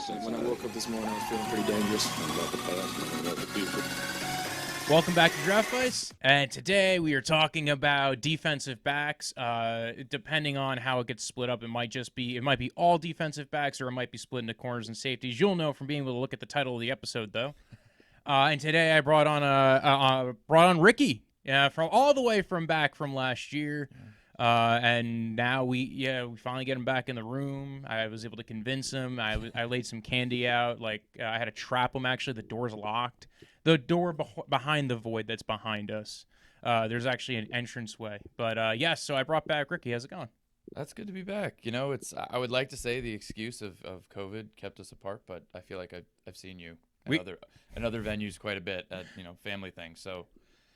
When I woke up this morning, I was feeling pretty dangerous. About the past and about the future. Welcome back to Draftvice, and today we are talking about defensive backs. Depending on how it gets split up, it might be all defensive backs, or it might be split into corners and safeties. You'll know from being able to look at the title of the episode, though. And today I brought on Ricky, from all the way from back from last year. And now we finally get him back in the room. I was able to convince him. I laid some candy out. I had to trap him. Actually, the door's locked. The door behind the void that's behind us. There's actually an entranceway. But yes, so I brought back Ricky. How's it going? That's good to be back. You know, I would like to say the excuse of COVID kept us apart, but I feel like I've seen you in other venues quite a bit at family things. So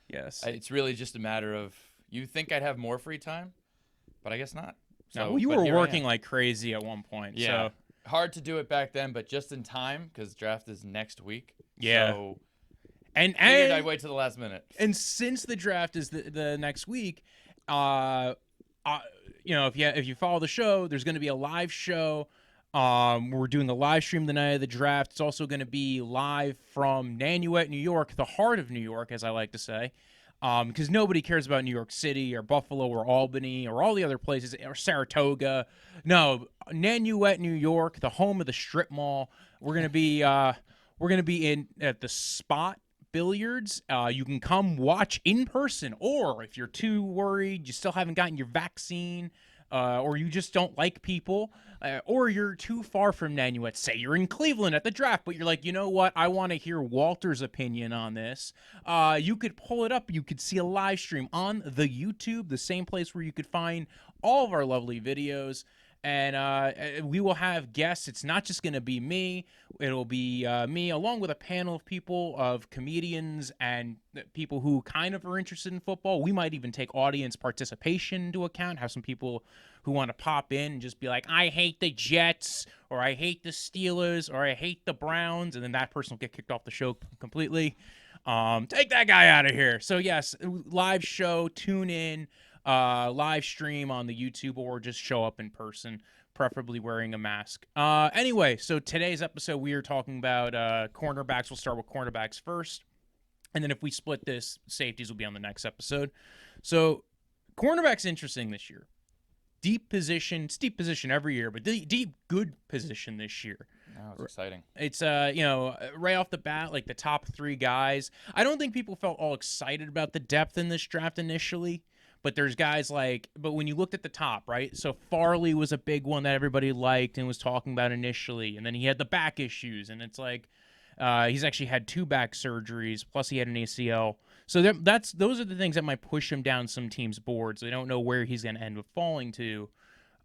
yes, it's really just a matter of you think I'd have more free time, but I guess not. So, no, you were working like crazy at one point. Yeah, so. Hard to do it back then, but just in time because draft is next week. Yeah. So And I'd wait to the last minute. And since the draft is the next week, if you follow the show, there's going to be a live show. We're doing a live stream the night of the draft. It's also going to be live from Nanuet, New York, the heart of New York, as I like to say, because nobody cares about New York City or Buffalo or Albany or all the other places or Saratoga. No, Nanuet, New York, the home of the strip mall. We're going to be in at the Spot Billiards. You can come watch in person, or if you're too worried, you still haven't gotten your vaccine, or you just don't like people, or you're too far from Nanuet. Say you're in Cleveland at the draft, but you're like, you know what? I want to hear Walter's opinion on this. You could pull it up. You could see a live stream on the YouTube, the same place where you could find all of our lovely videos. And we will have guests. It's not just going to be me. It'll be me along with a panel of people, of comedians and people who kind of are interested in football. We might even take audience participation into account, have some people who want to pop in and just be like, I hate the Jets, or I hate the Steelers, or I hate the Browns, and then that person will get kicked off the show completely. Take that guy out of here. So yes, live show, tune in. Live stream on the YouTube, or just show up in person, preferably wearing a mask. Anyway, so today's episode, we are talking about cornerbacks. We'll start with cornerbacks first, and then if we split this, safeties will be on the next episode. So cornerbacks interesting this year. Deep position every year, but deep good position this year. Oh, it's exciting. It's right off the bat, like the top three guys. I don't think people felt all excited about the depth in this draft initially. But there's guys but when you looked at the top, right? So Farley was a big one that everybody liked and was talking about initially. And then he had the back issues. And it's like he's actually had 2 back surgeries, plus he had an ACL. So those are the things that might push him down some teams' boards. They don't know where he's going to end up falling to.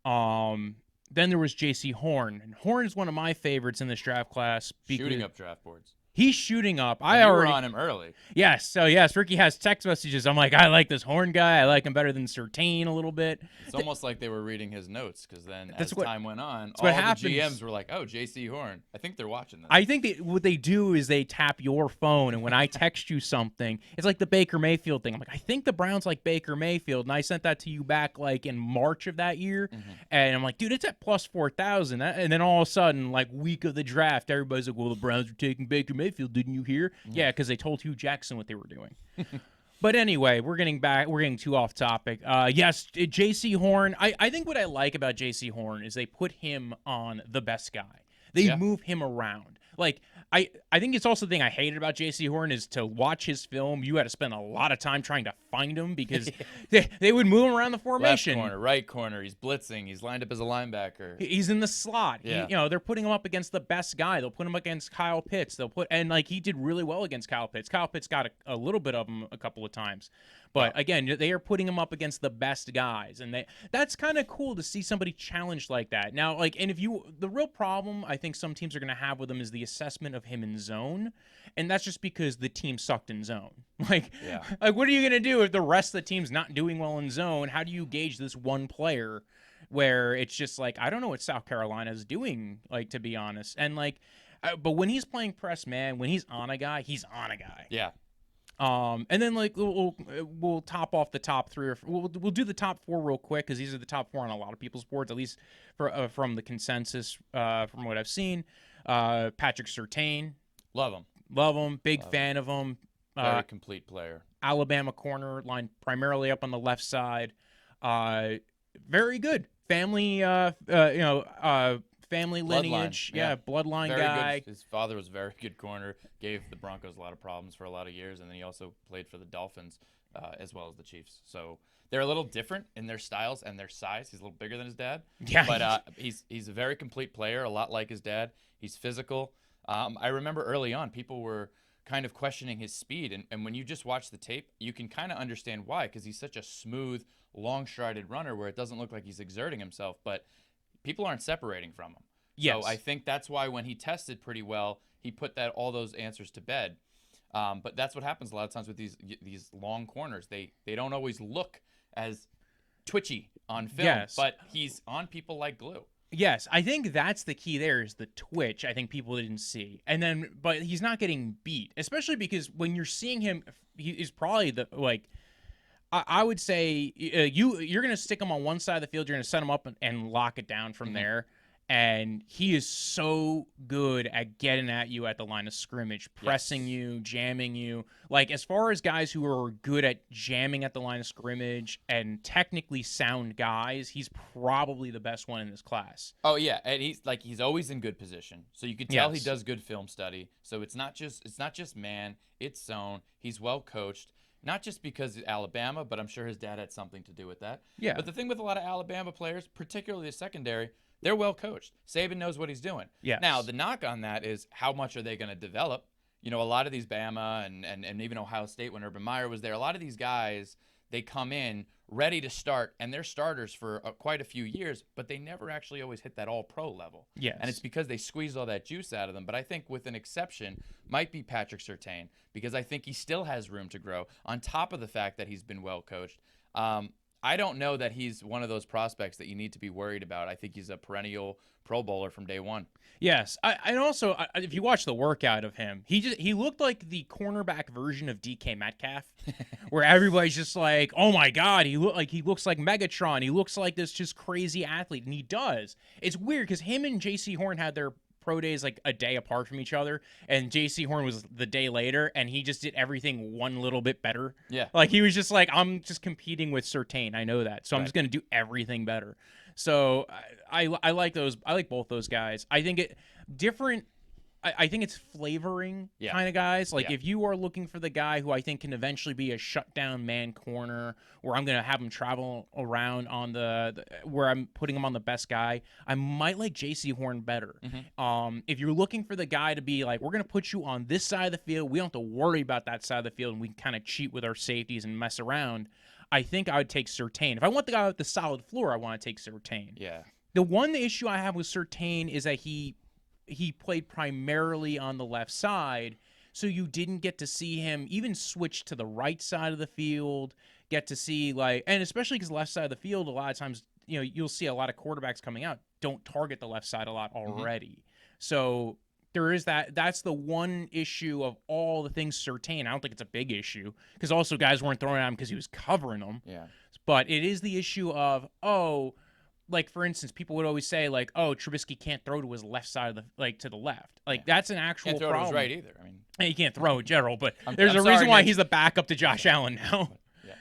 Then there was J.C. Horn. And Horn is one of my favorites in this draft class. Shooting up draft boards. He's shooting up. You were on him early. Yes. So, yes, Ricky has text messages. I'm like, I like this Horn guy. I like him better than Surtain a little bit. It's almost like they were reading his notes because then time went on, all the GMs were like, oh, J.C. Horn. I think they're watching this. I think what they do is they tap your phone, and when I text you something, it's like the Baker Mayfield thing. I'm like, I think the Browns like Baker Mayfield, and I sent that to you back like in March of that year, and I'm like, dude, it's at plus 4,000. And then all of a sudden, like week of the draft, everybody's like, well, the Browns are taking Baker Mayfield. Didn't you hear? Yeah, because they told Hugh Jackson what they were doing. But anyway, we're getting too off topic. Yes, J.C. Horn. I think what I like about J.C. Horn is they put him on the best guy. They move him around. Like, I think it's also the thing I hated about J.C. Horn is to watch his film, you had to spend a lot of time trying to find him because they would move him around the formation. Left corner, right corner, he's blitzing, he's lined up as a linebacker. He's in the slot. Yeah. They're putting him up against the best guy. They'll put him against Kyle Pitts. He did really well against Kyle Pitts. Kyle Pitts got a little bit of him a couple of times. But again, they are putting him up against the best guys, and that's kind of cool to see somebody challenged like that. Now, the real problem I think some teams are going to have with him is the assessment of him in zone, and that's just because the team sucked in zone. Like what are you going to do if the rest of the team's not doing well in zone? How do you gauge this one player where it's just like, I don't know what South Carolina's doing, like, to be honest. And but when he's playing press man, when he's on a guy, he's on a guy. Yeah. And then we'll top off the top 3 or we'll do the top 4 real quick because these are the top 4 on a lot of people's boards, at least from the consensus from what I've seen. Patrick Surtain, Love him. love him, big fan of him. Very complete player. Alabama corner, line primarily up on the left side. Very good. Family, family lineage. yeah. Bloodline Very guy. good. His father was a very good corner. Gave the Broncos a lot of problems for a lot of years, and then he also played for the Dolphins as well as the Chiefs. So they're a little different in their styles and their size. He's a little bigger than his dad. Yeah. But he's a very complete player, a lot like his dad. He's physical. I remember early on, people were kind of questioning his speed, and when you just watch the tape, you can kind of understand why, because he's such a smooth, long-strided runner where it doesn't look like he's exerting himself, but people aren't separating from him. Yes. So I think that's why when he tested pretty well, he put all those answers to bed. But that's what happens a lot of times with these long corners. They don't always look as twitchy on film, Yes. but he's on people like glue. Yes, I think that's the key there is the twitch. I think people didn't see. And then, but he's not getting beat, especially because when you're seeing him, he is probably I would say you're going to stick him on one side of the field. You're going to set him up and lock it down from there. And he is so good at getting at you at the line of scrimmage, pressing you, jamming you. Like, as far as guys who are good at jamming at the line of scrimmage and technically sound guys, he's probably the best one in this class. Oh yeah, and he's always in good position. So you can tell he does good film study. So it's not just man, it's zone. He's well coached. Not just because of Alabama, but I'm sure his dad had something to do with that. Yeah. But the thing with a lot of Alabama players, particularly the secondary, they're well coached. Saban knows what he's doing. Yes. Now, the knock on that is how much are they going to develop? You know, a lot of these Bama and even Ohio State when Urban Meyer was there, a lot of these guys, they come in ready to start, and they're starters for quite a few years, but they never actually always hit that all-pro level. Yes. And it's because they squeeze all that juice out of them. But I think with an exception might be Patrick Surtain, because I think he still has room to grow on top of the fact that he's been well coached. I don't know that he's one of those prospects that you need to be worried about. I think he's a perennial Pro Bowler from day one. Yes, and also if you watch the workout of him, he looked like the cornerback version of DK Metcalf, where everybody's just like, "Oh my God, he looks like Megatron. He looks like this just crazy athlete," and he does. It's weird because him and J.C. Horn had their pro days like a day apart from each other, and J.C. Horn was the day later, and he just did everything one little bit better. Yeah, like he was just like, I'm just competing with Surtain. I know that, so I'm just gonna do everything better. So I like those. I like both those guys. I think it different. I think it's flavoring kind of guys. Like if you are looking for the guy who I think can eventually be a shutdown man corner, where I'm going to have him travel around on where I'm putting him on the best guy, I might like J.C. Horn better. If you're looking for the guy to be like, we're going to put you on this side of the field, we don't have to worry about that side of the field, and we can kind of cheat with our safeties and mess around, I think I would take Surtain. If I want the guy with the solid floor, I want to take Surtain. Yeah. The one issue I have with Surtain is that he played primarily on the left side, so you didn't get to see him even switch to the right side of the field, get to see and especially because left side of the field, a lot of times, you'll see a lot of quarterbacks coming out don't target the left side a lot already. So there is that. That's the one issue of all the things Surtain. I don't think it's a big issue because also guys weren't throwing at him because he was covering them. Yeah. But it is the issue of, like, for instance, people would always say, like, Trubisky can't throw to his left side of to the left. Like, that's an actual Can't throw problem. to his right either. I mean, and he can't throw in general, but I'm there's a sorry, reason why Mitch. he's the backup to Josh Allen now. Yeah.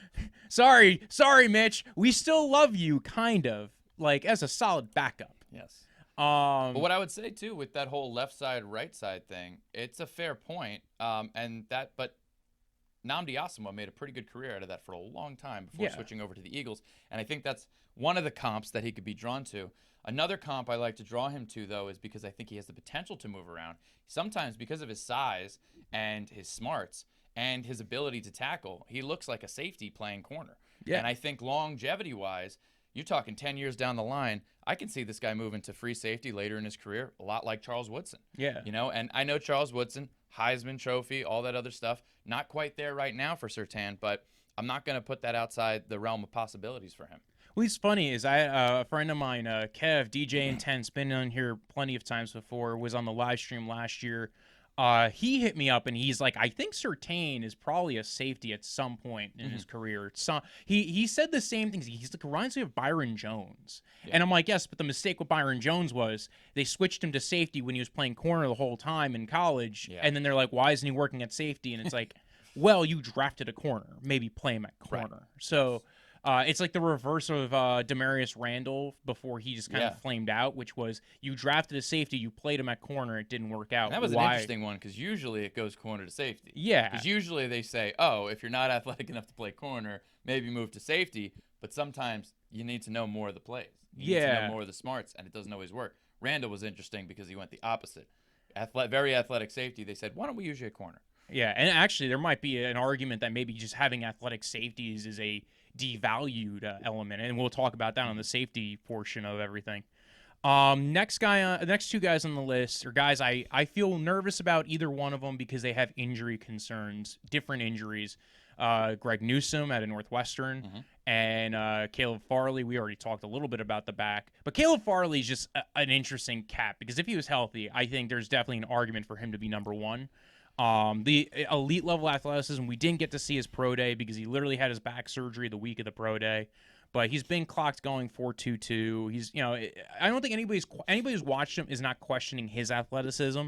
Sorry, Mitch. We still love you, kind of, like, as a solid backup. Yes. But But what I would say too with that whole left side, right side thing, it's a fair point. But Nnamdi Asomugha made a pretty good career out of that for a long time before switching over to the Eagles, and I think that's one of the comps that he could be drawn to. Another comp I like to draw him to, though, is because I think he has the potential to move around. Sometimes because of his size and his smarts and his ability to tackle, he looks like a safety playing corner. Yeah. And I think longevity-wise, you're talking 10 years down the line, I can see this guy moving to free safety later in his career, a lot like Charles Woodson. Yeah. And I know Charles Woodson, Heisman Trophy, all that other stuff, not quite there right now for Surtain, but I'm not going to put that outside the realm of possibilities for him. What's funny is a friend of mine, Kev, DJ Intense, been on here plenty of times before, was on the live stream last year. He hit me up and he's like, I think Surtain is probably a safety at some point in his career. He said the same things. He's like, reminds me of Byron Jones. Yeah. And I'm like, yes, but the mistake with Byron Jones was they switched him to safety when he was playing corner the whole time in college. Yeah. And then they're like, why isn't he working at safety? And it's like, well, you drafted a corner. Maybe play him at corner. Right. So it's like the reverse of Demarius Randall before he just kind of flamed out, which was you drafted a safety, you played him at corner, it didn't work out. And that was an interesting one because usually it goes corner to safety. Yeah. Because usually they say, oh, if you're not athletic enough to play corner, maybe move to safety. But sometimes you need to know more of the plays. You need to know more of the smarts, and it doesn't always work. Randall was interesting because he went the opposite. Very athletic safety. They said, why don't we use you at corner? Yeah, and actually there might be an argument that maybe just having athletic safeties is a devalued element, and we'll talk about that on the safety portion of everything. Next two guys on the list are guys I feel nervous about either one of them because they have injury concerns, different injuries. Greg Newsome out of Northwestern and Caleb Farley. We already talked a little bit about the back, but Caleb Farley is just an interesting cat because if he was healthy, I think there's definitely an argument for him to be number one. The elite level athleticism, we didn't get to see his pro day because he literally had his back surgery the week of the pro day, but he's been clocked going 4.22. He's, I don't think anybody who's watched him is not questioning his athleticism.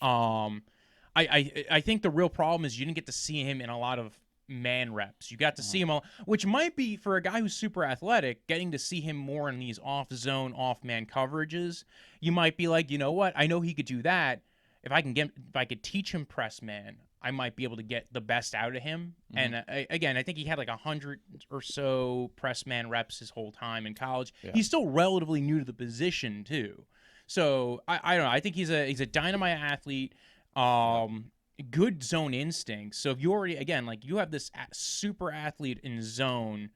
I think the real problem is you didn't get to see him in a lot of man reps. You got to see him, which might be for a guy who's super athletic, getting to see him more in these off zone, off man coverages. You might be like, you know what? I know he could do that. If I could teach him press man, I might be able to get the best out of him. And again, I think he had like 100 or so press man reps his whole time in college. Yeah. He's still relatively new to the position too. So I don't know. I think he's a dynamite athlete. Good zone instincts. So if you already, again, like you have this super athlete in zone,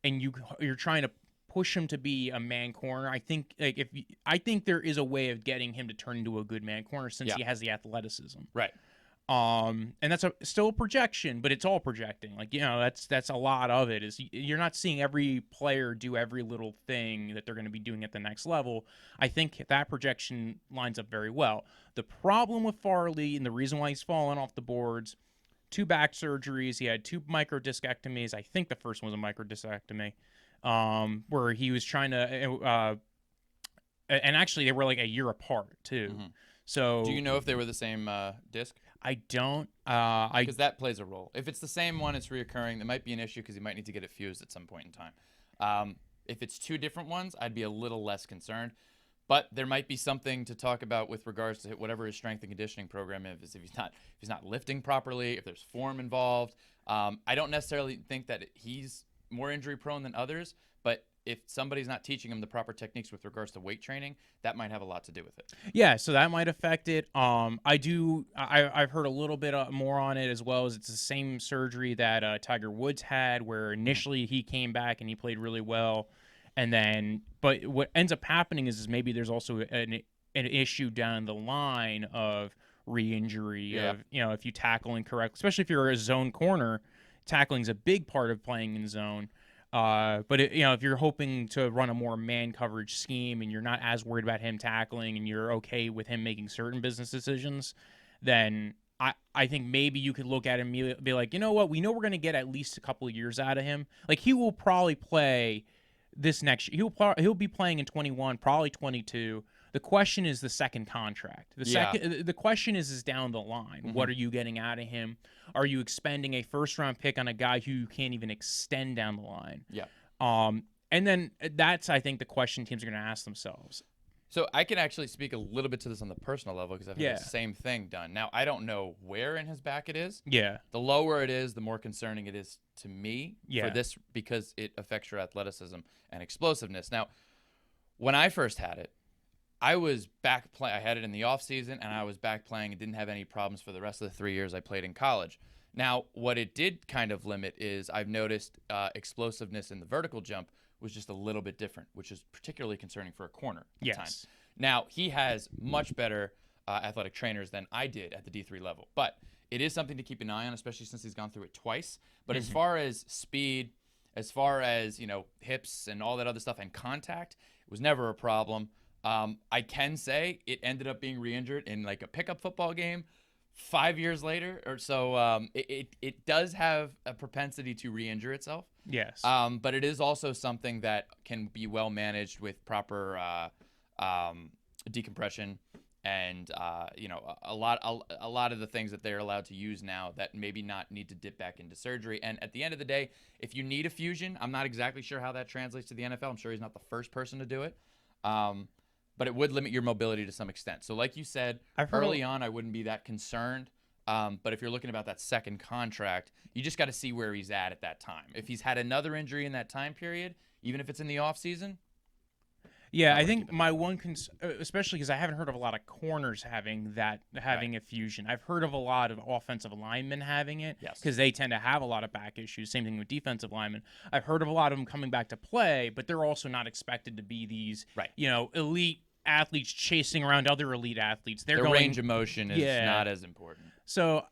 and you're trying to push him to be a man corner, I think I think there is a way of getting him to turn into a good man corner since he has the athleticism. Right. And that's still a projection, but it's all projecting. Like, that's a lot of it is you're not seeing every player do every little thing that they're going to be doing at the next level. I think that projection lines up very well. The problem with Farley and the reason why he's fallen off the boards, 2 back surgeries. He had 2 microdiscectomies. I think the first one was a microdiscectomy, where he was trying to, and actually they were like a year apart too. So do you know if they were the same disc? I don't. Because that plays a role. If it's the same one, it's reoccurring. There might be an issue because you might need to get it fused at some point in time. If it's 2 different ones, I'd be a little less concerned. But there might be something to talk about with regards to whatever his strength and conditioning program is. If he's not lifting properly, if there's form involved. I don't necessarily think that he's more injury prone than others, but if somebody's not teaching him the proper techniques with regards to weight training, that might have a lot to do with it. Yeah, so that might affect it. I've heard a little bit more on it as well. As it's the same surgery that Tiger Woods had, where initially he came back and he played really well, and then but what ends up happening is maybe there's also an issue down the line of re-injury of if you tackle incorrectly, especially if you're a zone corner. Tackling's a big part of playing in zone. But if you're hoping to run a more man coverage scheme and you're not as worried about him tackling and you're okay with him making certain business decisions, then I think maybe you could look at him and be like, you know what, we know we're going to get at least a couple of years out of him. Like he will probably play this next year. He'll be playing in 21, probably 22. The question is the second contract. The question is down the line. What are you getting out of him? Are you expending a first-round pick on a guy who you can't even extend down the line? Yeah. And then that's, I think, the question teams are going to ask themselves. So I can actually speak a little bit to this on the personal level because I've had the same thing done. Now, I don't know where in his back it is. Yeah. The lower it is, the more concerning it is to me for this because it affects your athleticism and explosiveness. Now, when I first had it, I was back playing. I had it in the off season, and I was back playing and didn't have any problems for the rest of the 3 years I played in college. Now, what it did kind of limit is I've noticed explosiveness in the vertical jump was just a little bit different, which is particularly concerning for a corner at times. Now, he has much better athletic trainers than I did at the D3 level, but it is something to keep an eye on, especially since he's gone through it twice. But as far as speed, as far as hips and all that other stuff and contact, it was never a problem. I can say it ended up being re-injured in like a pickup football game 5 years later or so. It does have a propensity to re-injure itself. Yes. But it is also something that can be well managed with proper decompression and a lot of the things that they're allowed to use now that maybe not need to dip back into surgery. And at the end of the day, if you need a fusion, I'm not exactly sure how that translates to the NFL. I'm sure he's not the first person to do it. But it would limit your mobility to some extent. So like you said, early on, I wouldn't be that concerned. But if you're looking about that second contract, you just got to see where he's at that time. If he's had another injury in that time period, even if it's in the offseason. Yeah, I think my one concern, especially because I haven't heard of a lot of corners having a fusion. I've heard of a lot of offensive linemen having it because they tend to have a lot of back issues. Same thing with defensive linemen. I've heard of a lot of them coming back to play, but they're also not expected to be these, elite athletes chasing around other elite athletes. Their range of motion is not as important. So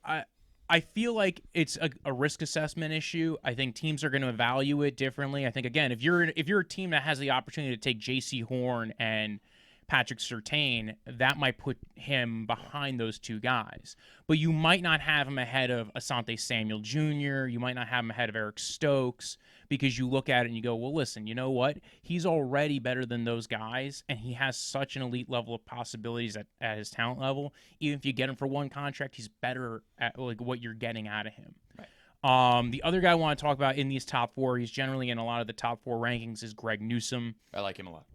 I feel like it's a risk assessment issue. I think teams are going to evaluate it differently. I think, again, if you're a team that has the opportunity to take J.C. Horn and Patrick Surtain, that might put him behind those two guys. But you might not have him ahead of Asante Samuel Jr. You might not have him ahead of Eric Stokes because you look at it and you go, well, listen, you know what? He's already better than those guys, and he has such an elite level of possibilities at his talent level. Even if you get him for one contract, he's better at like what you're getting out of him. Right. The other guy I want to talk about in these top four, he's generally in a lot of the top four rankings, is Greg Newsome. I like him a lot.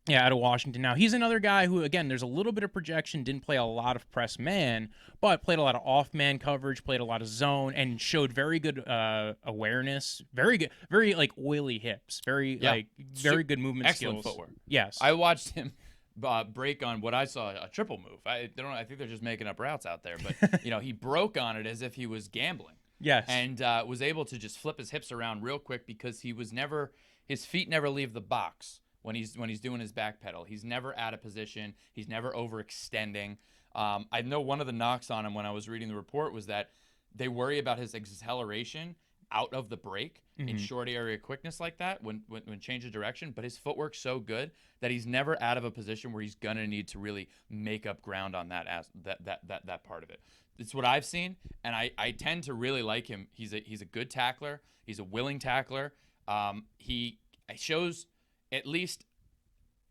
Yeah, out of Washington. Now, he's another guy who, again, there's a little bit of projection, didn't play a lot of press man, but played a lot of off-man coverage, played a lot of zone, and showed very good awareness, very good, very, like, oily hips, very good movement excellent skills. Footwork. Yes. I watched him break on what I saw, a triple move. I think they're just making up routes out there, but, he broke on it as if he was gambling. Yes. And was able to just flip his hips around real quick because his feet never leave the box. When he's doing his back pedal, he's never out of position. He's never overextending. I know one of the knocks on him when I was reading the report was that they worry about his acceleration out of the break in short area quickness like that when change of direction. But his footwork's so good that he's never out of a position where he's gonna need to really make up ground on that part of it. It's what I've seen, and I tend to really like him. He's a good tackler. He's a willing tackler. He shows at least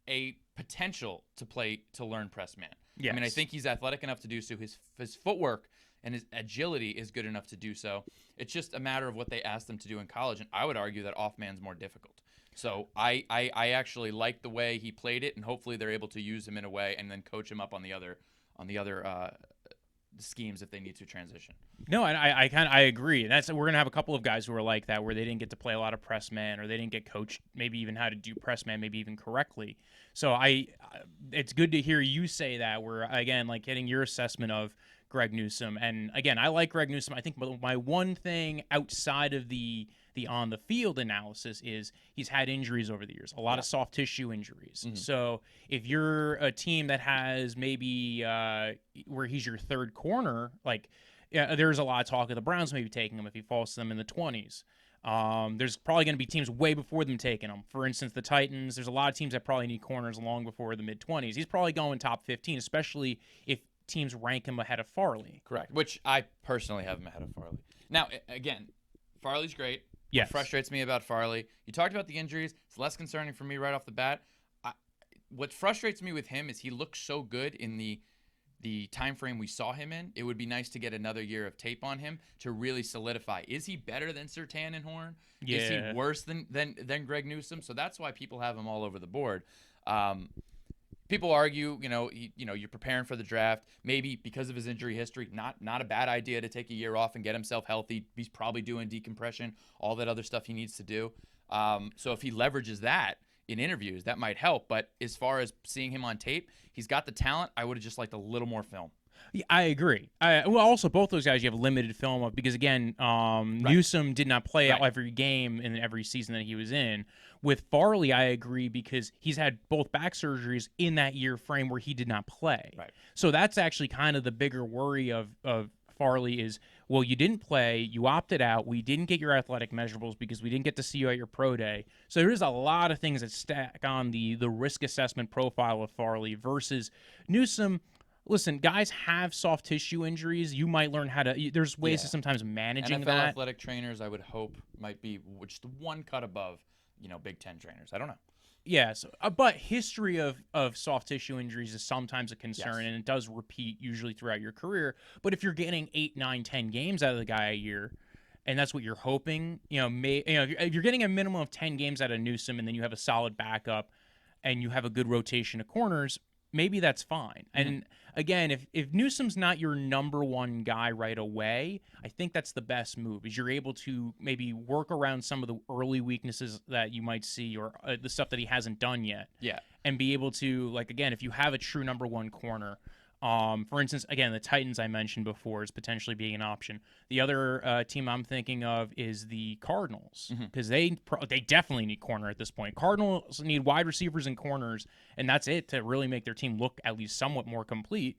a potential to learn press man. Yes. I mean, I think he's athletic enough to do so. His footwork and his agility is good enough to do so. It's just a matter of what they asked him to do in college, and I would argue that off man's more difficult. So I actually like the way he played it, and hopefully they're able to use him in a way and then coach him up on the other schemes if they need to transition. No, and I agree. We're gonna have a couple of guys who are like that, where they didn't get to play a lot of press man, or they didn't get coached maybe even how to do press man, maybe even correctly. So it's good to hear you say that. We're again like getting your assessment of Greg Newsome, and again, I like Greg Newsome. I think my one thing outside of the on the field analysis is he's had injuries over the years, a lot of soft tissue injuries. Mm-hmm. So if you're a team that has maybe where he's your third corner, like there's a lot of talk of the Browns maybe taking him if he falls to them in the 20s. There's probably going to be teams way before them taking him. For instance, the Titans, there's a lot of teams that probably need corners long before the mid-20s. He's probably going top 15, especially if teams rank him ahead of Farley. Correct, which I personally have him ahead of Farley. Now, again, Farley's great. Yes. What frustrates me about Farley, you talked about the injuries. It's less concerning for me right off the bat. What frustrates me with him is he looks so good in the time frame we saw him in. It would be nice to get another year of tape on him to really solidify. Is he better than Surtain and Horn? Yeah. Is he worse than Greg Newsome? So that's why people have him all over the board. People argue, you're preparing for the draft. Maybe because of his injury history, not a bad idea to take a year off and get himself healthy. He's probably doing decompression, all that other stuff he needs to do. So if he leverages that in interviews, that might help. But as far as seeing him on tape, he's got the talent. I would have just liked a little more film. Yeah, I agree. Also, both those guys you have limited film of because, again, Newsome did not play out every game in every season that he was in. With Farley, I agree because he's had both back surgeries in that year frame where he did not play. Right. So that's actually kind of the bigger worry of Farley is, well, you didn't play, you opted out, we didn't get your athletic measurables because we didn't get to see you at your pro day. So there is a lot of things that stack on the risk assessment profile of Farley versus Newsome. Listen, guys have soft tissue injuries. You might learn how to. There's ways to sometimes managing NFL that. athletic trainers, I would hope, might be just one cut above, Big Ten trainers. I don't know. Yes, but history of soft tissue injuries is sometimes a concern, Yes. and it does repeat usually throughout your career. But if you're getting 8, 9, 10 games out of the guy a year, and that's what you're hoping, if you're getting a minimum of 10 games out of Newsome, and then you have a solid backup, and you have a good rotation of corners, maybe that's fine. Mm-hmm. And again, if Newsome's not your number one guy right away, I think that's the best move, is you're able to maybe work around some of the early weaknesses that you might see, or the stuff that he hasn't done yet. Yeah. And be able to, like, again, if you have a true number one corner, for instance, again, the Titans I mentioned before is potentially being an option. The other team I'm thinking of is the Cardinals, because they definitely need corner at this point. Cardinals need wide receivers and corners, and that's it to really make their team look at least somewhat more complete.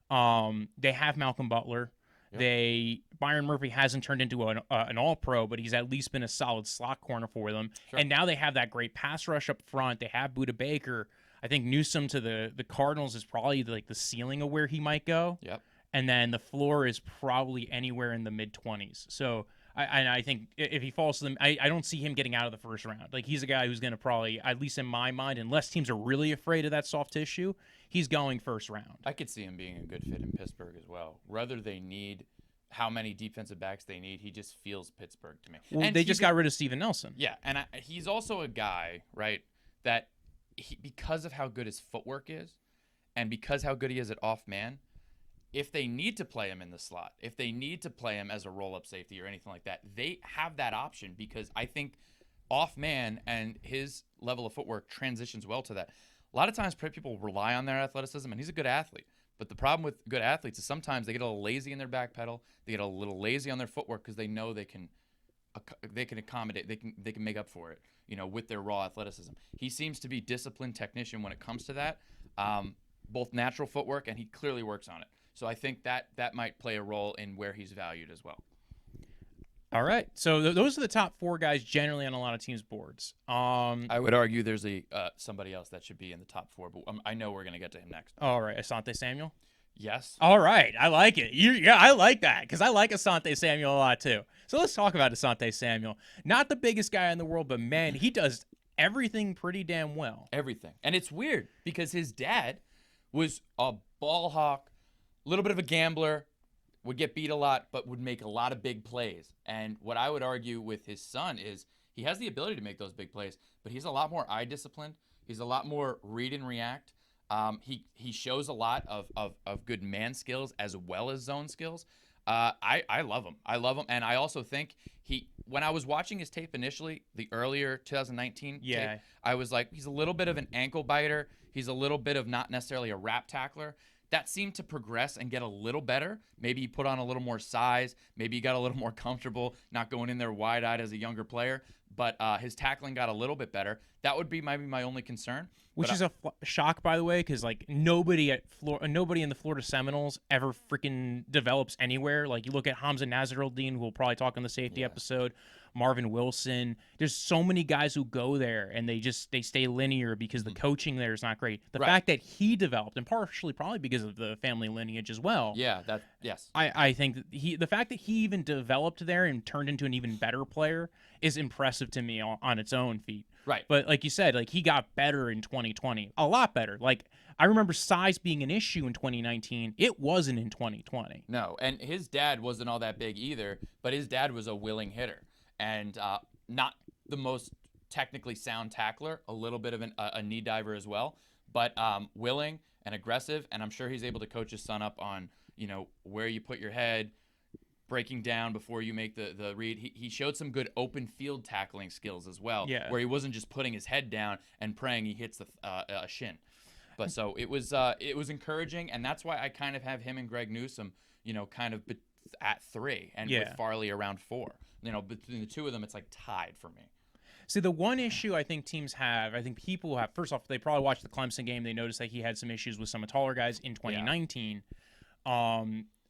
They have Malcolm Butler. Yep. Byron Murphy hasn't turned into an all-pro, but he's at least been a solid slot corner for them. Sure. And now they have that great pass rush up front. They have Budda Baker. I think Newsome to the Cardinals is probably like the ceiling of where he might go. Yep. And then the floor is probably anywhere in the mid-20s. So I think if he falls to them, I don't see him getting out of the first round. Like, he's a guy who's going to probably, at least in my mind, unless teams are really afraid of that soft tissue, he's going first round. I could see him being a good fit in Pittsburgh as well. Whether they need how many defensive backs they need, he just feels Pittsburgh to me. Well, and they just got rid of Steven Nelson. Yeah, and he's also a guy, right, that because of how good his footwork is and because how good he is at off man, if they need to play him in the slot, if they need to play him as a roll-up safety or anything like that, they have that option, because I think off man and his level of footwork transitions well to that. A lot of times people rely on their athleticism, and he's a good athlete. But the problem with good athletes is sometimes they get a little lazy in their back pedal, they get a little lazy on their footwork because they know they can accommodate, they can make up for it, with their raw athleticism. He seems to be disciplined technician when it comes to that, both natural footwork, and he clearly works on it. So I think that might play a role in where he's valued as well. All right. So those are the top 4 guys generally on a lot of teams' boards. I would argue there's somebody else that should be in the top 4, but I know we're going to get to him next. All right. Asante Samuel? Yes. All right. I like it. I like that, because I like Asante Samuel a lot too. So let's talk about Asante Samuel. Not the biggest guy in the world, but man, he does everything pretty damn well. Everything. And it's weird because his dad was a ball hawk, a little bit of a gambler, would get beat a lot, but would make a lot of big plays. And what I would argue with his son is he has the ability to make those big plays, but he's a lot more eye disciplined. He's a lot more read and react. He shows a lot of good man skills as well as zone skills. I love him. And I also think when I was watching his tape initially, the earlier 2019 tape, I was like, he's a little bit of an ankle biter. He's a little bit of not necessarily a wrap tackler. That seemed to progress and get a little better. Maybe he put on a little more size. Maybe he got a little more comfortable, not going in there wide-eyed as a younger player. But his tackling got a little bit better. That would be maybe my only concern. Which is a shock, by the way, because like nobody in the Florida Seminoles ever freaking develops anywhere. Like, you look at Hamza Nasruddin, who we'll probably talk on the safety episode, Marvin Wilson. There's so many guys who go there and they stay linear because the coaching there is not great. The fact that he developed, and partially probably because of the family lineage as well. Yeah, yes. I think that the fact that he even developed there and turned into an even better player is impressive to me on its own feet. Right. But like you said, like, he got better in 2020, a lot better. Like, I remember size being an issue in 2019. It wasn't in 2020. No, and his dad wasn't all that big either, but his dad was a willing hitter and not the most technically sound tackler, a little bit of a knee diver as well, but willing and aggressive, and I'm sure he's able to coach his son up on, where you put your head, breaking down before you make the read. He showed some good open field tackling skills as well, where he wasn't just putting his head down and praying he hits a shin. But so it was encouraging, and that's why I kind of have him and Greg Newsome, kind of at 3, and with Farley around 4. Between the two of them, it's like tied for me. See, the one issue I think teams have, I think people have, first off, they probably watched the Clemson game. They noticed that he had some issues with some taller guys in 2019.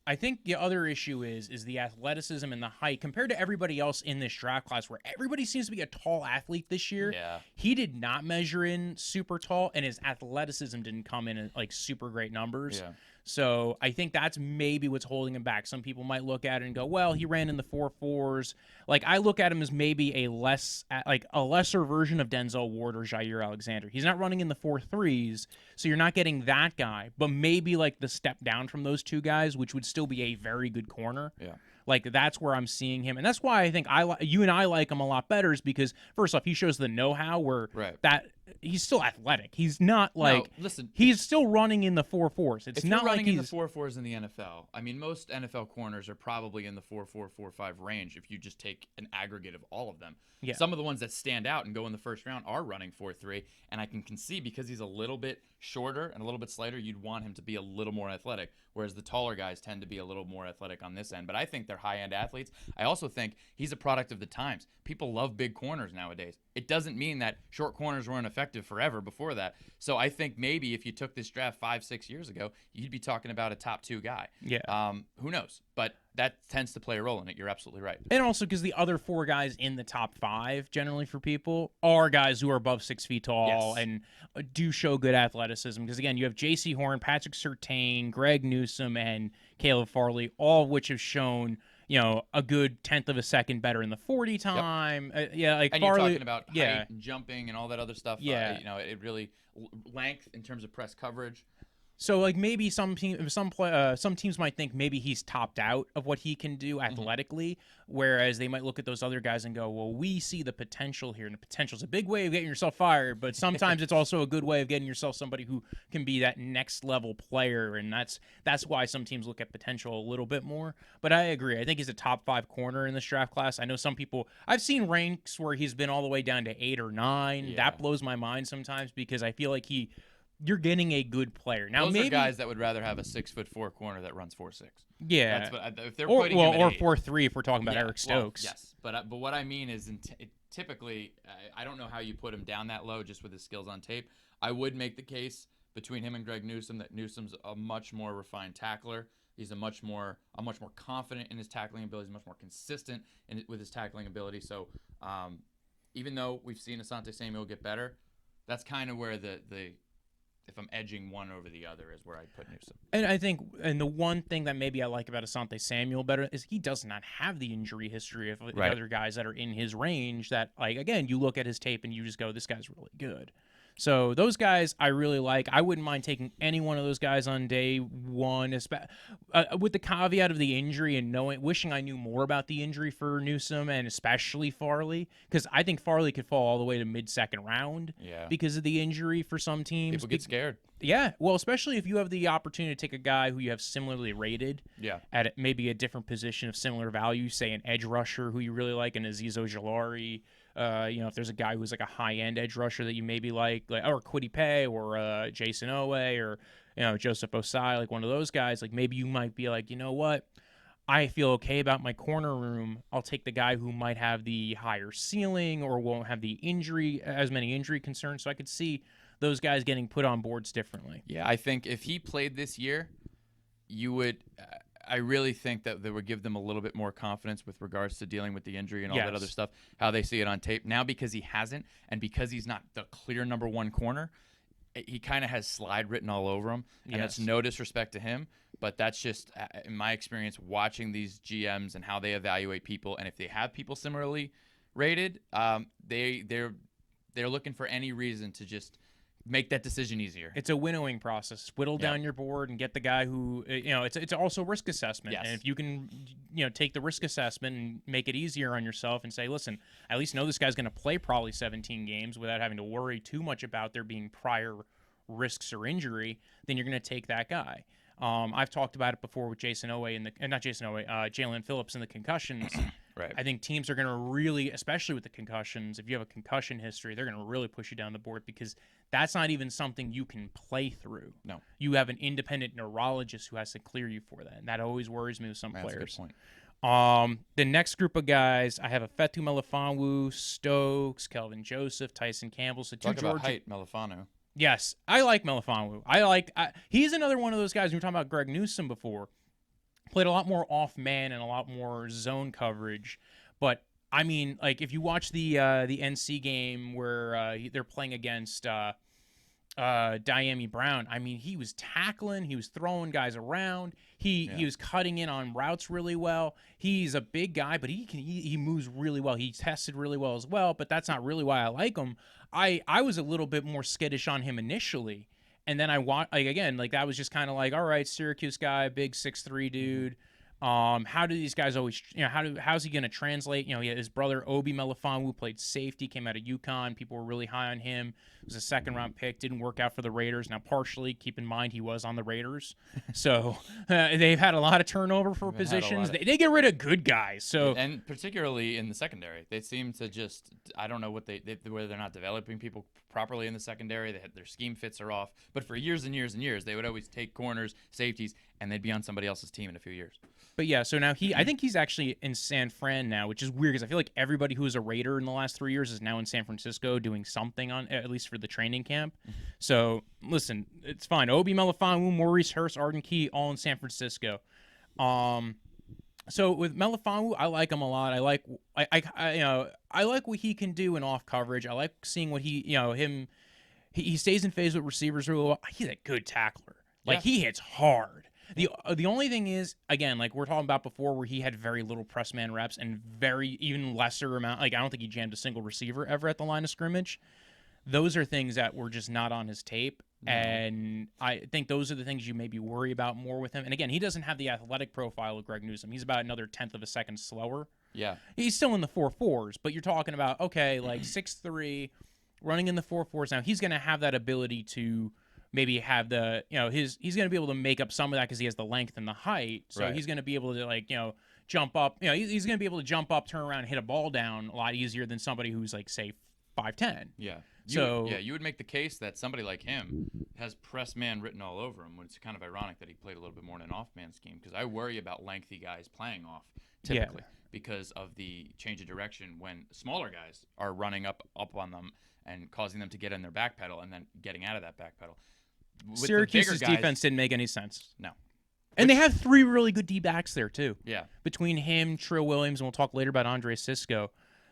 I think the other issue is the athleticism and the height compared to everybody else in this draft class, where everybody seems to be a tall athlete this year. Yeah. He did not measure in super tall, and his athleticism didn't come in at like super great numbers. Yeah. So I think that's maybe what's holding him back. Some people might look at it and go, well, he ran in the 4.4s. Like, I look at him as maybe a lesser version of Denzel Ward or Jair Alexander. He's not running in the 4.3s, so you're not getting that guy, but maybe like the step down from those two guys, which would still be a very good corner. Yeah. Like, that's where I'm seeing him. And that's why I think you and I like him a lot better, is because, first off, he shows the know-how where that he's still athletic. He's not like he's still running in the 4.4s. It's not running like in the 4.4s in the NFL. I mean, most NFL corners are probably in the 4.4, 4.5 range if you just take an aggregate of all of them. Yeah. Some of the ones that stand out and go in the first round are running 4.3, and I can concede because he's a little bit shorter and a little bit slighter, you'd want him to be a little more athletic, whereas the taller guys tend to be a little more athletic on this end. But I think they're high-end athletes. I also think he's a product of the times. People love big corners nowadays. It doesn't mean that short corners weren't effective forever before that. So I think maybe if you took this draft 5-6 years ago, you'd be talking about a top 2 guy. Yeah. Who knows? But that tends to play a role in it. You're absolutely right. And also because the other 4 guys in the top 5, generally for people, are guys who are above 6 feet tall and do show good athleticism. Because, again, you have J.C. Horn, Patrick Surtain, Greg Newsome, and Caleb Farley, all of which have shown – a good 1/10 of a second better in the 40 time. Yep. Like and Farley, you're talking about height and jumping and all that other stuff. Yeah. It really length in terms of press coverage. So, like, maybe some teams might think maybe he's topped out of what he can do athletically, whereas they might look at those other guys and go, well, we see the potential here, and the potential's a big way of getting yourself fired, but sometimes it's also a good way of getting yourself somebody who can be that next level player, and that's why some teams look at potential a little bit more. But I agree. I think he's a top 5 corner in this draft class. I know some people – I've seen ranks where he's been all the way down to 8 or 9. Yeah. That blows my mind sometimes because I feel like you're getting a good player. Now, those maybe are guys that would rather have a 6'4" corner that runs 4.6. Yeah, that's what, if they're putting him at 4.3 if we're talking about Eric Stokes. Well, yes, but what I mean is, typically, I don't know how you put him down that low just with his skills on tape. I would make the case between him and Greg Newsome that Newsome's a much more refined tackler. He's a much more confident in his tackling ability. He's much more consistent with his tackling ability. So, even though we've seen Asante Samuel get better, that's kind of where the if I'm edging one over the other is where I put Newsome. And I think, and the one thing that maybe I like about Asante Samuel better is he does not have the injury history of the other guys that are in his range that, like, again, you look at his tape and you just go, this guy's really good. So those guys I really like. I wouldn't mind taking any one of those guys on day one, with the caveat of the injury and wishing I knew more about the injury for Newsome and especially Farley, because I think Farley could fall all the way to mid-second round because of the injury for some teams. People get scared. Yeah, well, especially if you have the opportunity to take a guy who you have similarly rated at maybe a different position of similar value, say an edge rusher who you really like, an Azeez Ojulari. If there's a guy who's like a high-end edge rusher that you maybe like or Kwity Paye or Jason Owe or Joseph Osai, like one of those guys, like maybe you might be like, you know what, I feel okay about my corner room. I'll take the guy who might have the higher ceiling or won't have as many injury concerns. So I could see those guys getting put on boards differently. Yeah, I think if he played this year, you would. I really think that would give them a little bit more confidence with regards to dealing with the injury and all that other stuff, how they see it on tape. Now, because he hasn't, and because he's not the clear number one corner, he kind of has slide written all over him, and that's no disrespect to him, but that's just, in my experience, watching these GMs and how they evaluate people, and if they have people similarly rated, they're looking for any reason to just make that decision easier. It's a winnowing process. Whittle down your board and get the guy who, it's also risk assessment. Yes. And if you can, take the risk assessment and make it easier on yourself and say, listen, I at least know this guy's going to play probably 17 games without having to worry too much about there being prior risks or injury, then you're going to take that guy. I've talked about it before with Jason Owe Jalen Phillips and the concussions. Right. I think teams are going to really, especially with the concussions, if you have a concussion history, they're going to really push you down the board because that's not even something you can play through. No. You have an independent neurologist who has to clear you for that, and that always worries me with some players. That's a good point. The next group of guys, I have a Fetu Melifonwu, Stokes, Kelvin Joseph, Tyson Campbell. So Talk about height, Melifonwu. Yes, I like Melifonwu. He's another one of those guys. We were talking about Greg Newsome before. played a lot more off man and a lot more zone coverage. But I mean, like if you watch the NC game where they're playing against Diami Brown, I mean, he was tackling, he was throwing guys around, he was cutting in on routes really well. He's a big guy, but he moves really well. He tested really well as well, but that's not really why I like him. I was a little bit more skittish on him initially, and then that was just kind of like, all right, Syracuse guy, big 6'3" dude. How do these guys always, how's he going to translate? His brother Obi Melifonwu played safety, came out of UConn. People were really high on him. It was a second-round pick, didn't work out for the Raiders. Now, partially, keep in mind he was on the Raiders, so they've had a lot of turturnover for positions. They get rid of good guys, so and particularly in the secondary, they seem to just, I don't know what whether they're not developing people properly in the secondary. Their scheme fits are off, but for years and years and years, they would always take corners, safeties, and they'd be on somebody else's team in a few years. But yeah, so now I think he's actually in San Fran now, which is weird because I feel like everybody who was a Raider in the last 3 years is now in San Francisco doing something on, at least for the training camp. So listen, it's fine. Obi Melifonwu, Maurice Hurst, Arden Key, all in San Francisco. So with Melifonwu, I like him a lot. I like what he can do in off coverage. I like seeing what he stays in phase with receivers really well. He's a good tackler. Like he hits hard. The only thing is, again, like we're talking about before, where he had very little press man reps and even lesser amount. Like I don't think he jammed a single receiver ever at the line of scrimmage. Those are things that were just not on his tape, and I think those are the things you maybe worry about more with him. And again, he doesn't have the athletic profile of Greg Newsome. He's about another 1/10 of a second slower. Yeah, he's still in the 4.4s, but you're talking about like 6'3", running in the 4.4s. Now he's going to have that ability to maybe have the, he's going to be able to make up some of that because he has the length and the height. So he's going to be able to jump up. He's going to be able to jump up, turn around, and hit a ball down a lot easier than somebody who's like, say, 5'10". Yeah. You would make the case that somebody like him has press man written all over him, when it's kind of ironic that he played a little bit more in an off man scheme, because I worry about lengthy guys playing off typically because of the change of direction when smaller guys are running up on them and causing them to get in their back pedal and then getting out of that back pedal. Syracuse's defense didn't make any sense. No. And they have 3 really good D-backs there, too. Yeah. Between him, Trill Williams, and we'll talk later about Andre Cisco.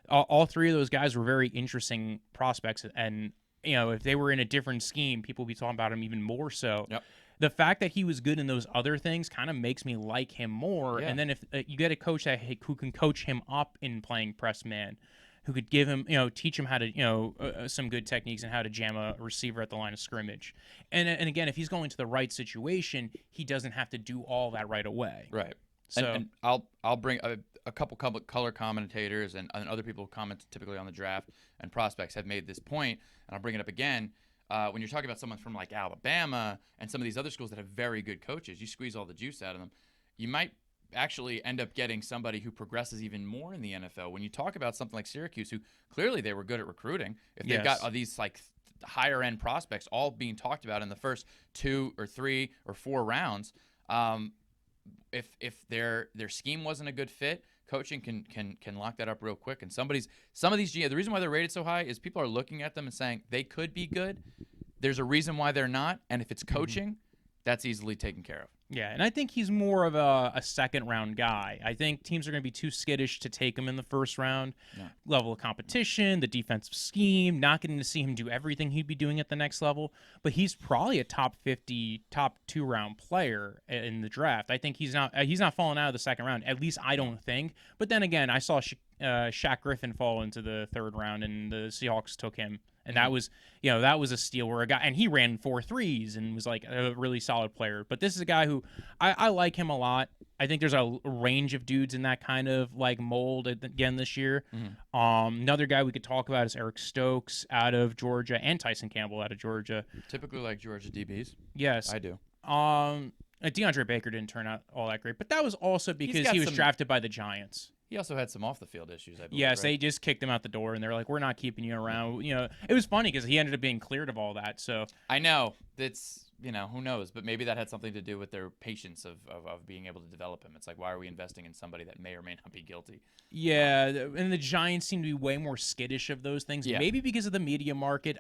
All 3 of those guys were very interesting prospects. And, if they were in a different scheme, people would be talking about him even more so. Yep. The fact that he was good in those other things kind of makes me like him more. Yeah. And then if you get a coach who can coach him up in playing press man, who could give him, teach him how to, some good techniques and how to jam a receiver at the line of scrimmage. And again, if he's going to the right situation, he doesn't have to do all that right away. Right. So and I'll bring a couple color commentators and other people who comment typically on the draft and prospects have made this point, and I'll bring it up again. When you're talking about someone from like Alabama and some of these other schools that have very good coaches, you squeeze all the juice out of them, you might actually end up getting somebody who progresses even more in the NFL. When you talk about something like Syracuse, who clearly they were good at recruiting, if they've got these like higher end prospects all being talked about in the first 2 or 3 or 4 rounds, if their scheme wasn't a good fit, coaching can lock that up real quick. And some of these GMs, the reason why they're rated so high is people are looking at them and saying they could be good. There's a reason why they're not, and if it's coaching, that's easily taken care of. Yeah, and I think he's more of a second-round guy. I think teams are going to be too skittish to take him in the first round. Yeah. Level of competition, the defensive scheme, not getting to see him do everything he'd be doing at the next level. But he's probably a top 50, top 2-round player in the draft. I think he's not falling out of the second round. At least I don't think. But then again, I saw Shaq Griffin fall into the 3rd round, and the Seahawks took him. And that was a steal where a guy, and he ran 4 threes and was like a really solid player. But this is a guy who I like him a lot. I think there's a range of dudes in that kind of like mold again this year. Another guy we could talk about is Eric Stokes out of Georgia, and Tyson Campbell out of Georgia. Typically like Georgia DBs. Yes, I do. DeAndre Baker didn't turn out all that great, but that was also because he was drafted by the Giants. He also had some off-the-field issues, I believe. Yes, right? They just kicked him out the door, and they're like, we're not keeping you around. It was funny because he ended up being cleared of all that. So I know. It's, who knows? But maybe that had something to do with their patience of being able to develop him. It's like, why are we investing in somebody that may or may not be guilty? Yeah, and the Giants seem to be way more skittish of those things. Yeah. Maybe because of the media market.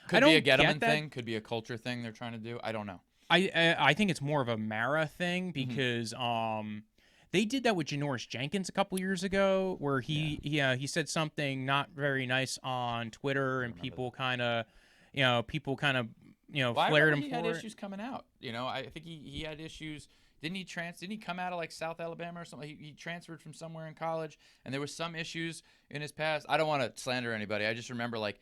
Could be a Gettleman thing. Could be a culture thing they're trying to do. I don't know. I think it's more of a Mara thing because they did that with Janoris Jenkins a couple years ago, where he said something not very nice on Twitter, and people kind of flared him he for had it. issues coming out. I think he had issues. Didn't he come out of like South Alabama or something? He transferred from somewhere in college, and there was some issues in his past. I don't want to slander anybody. I just remember like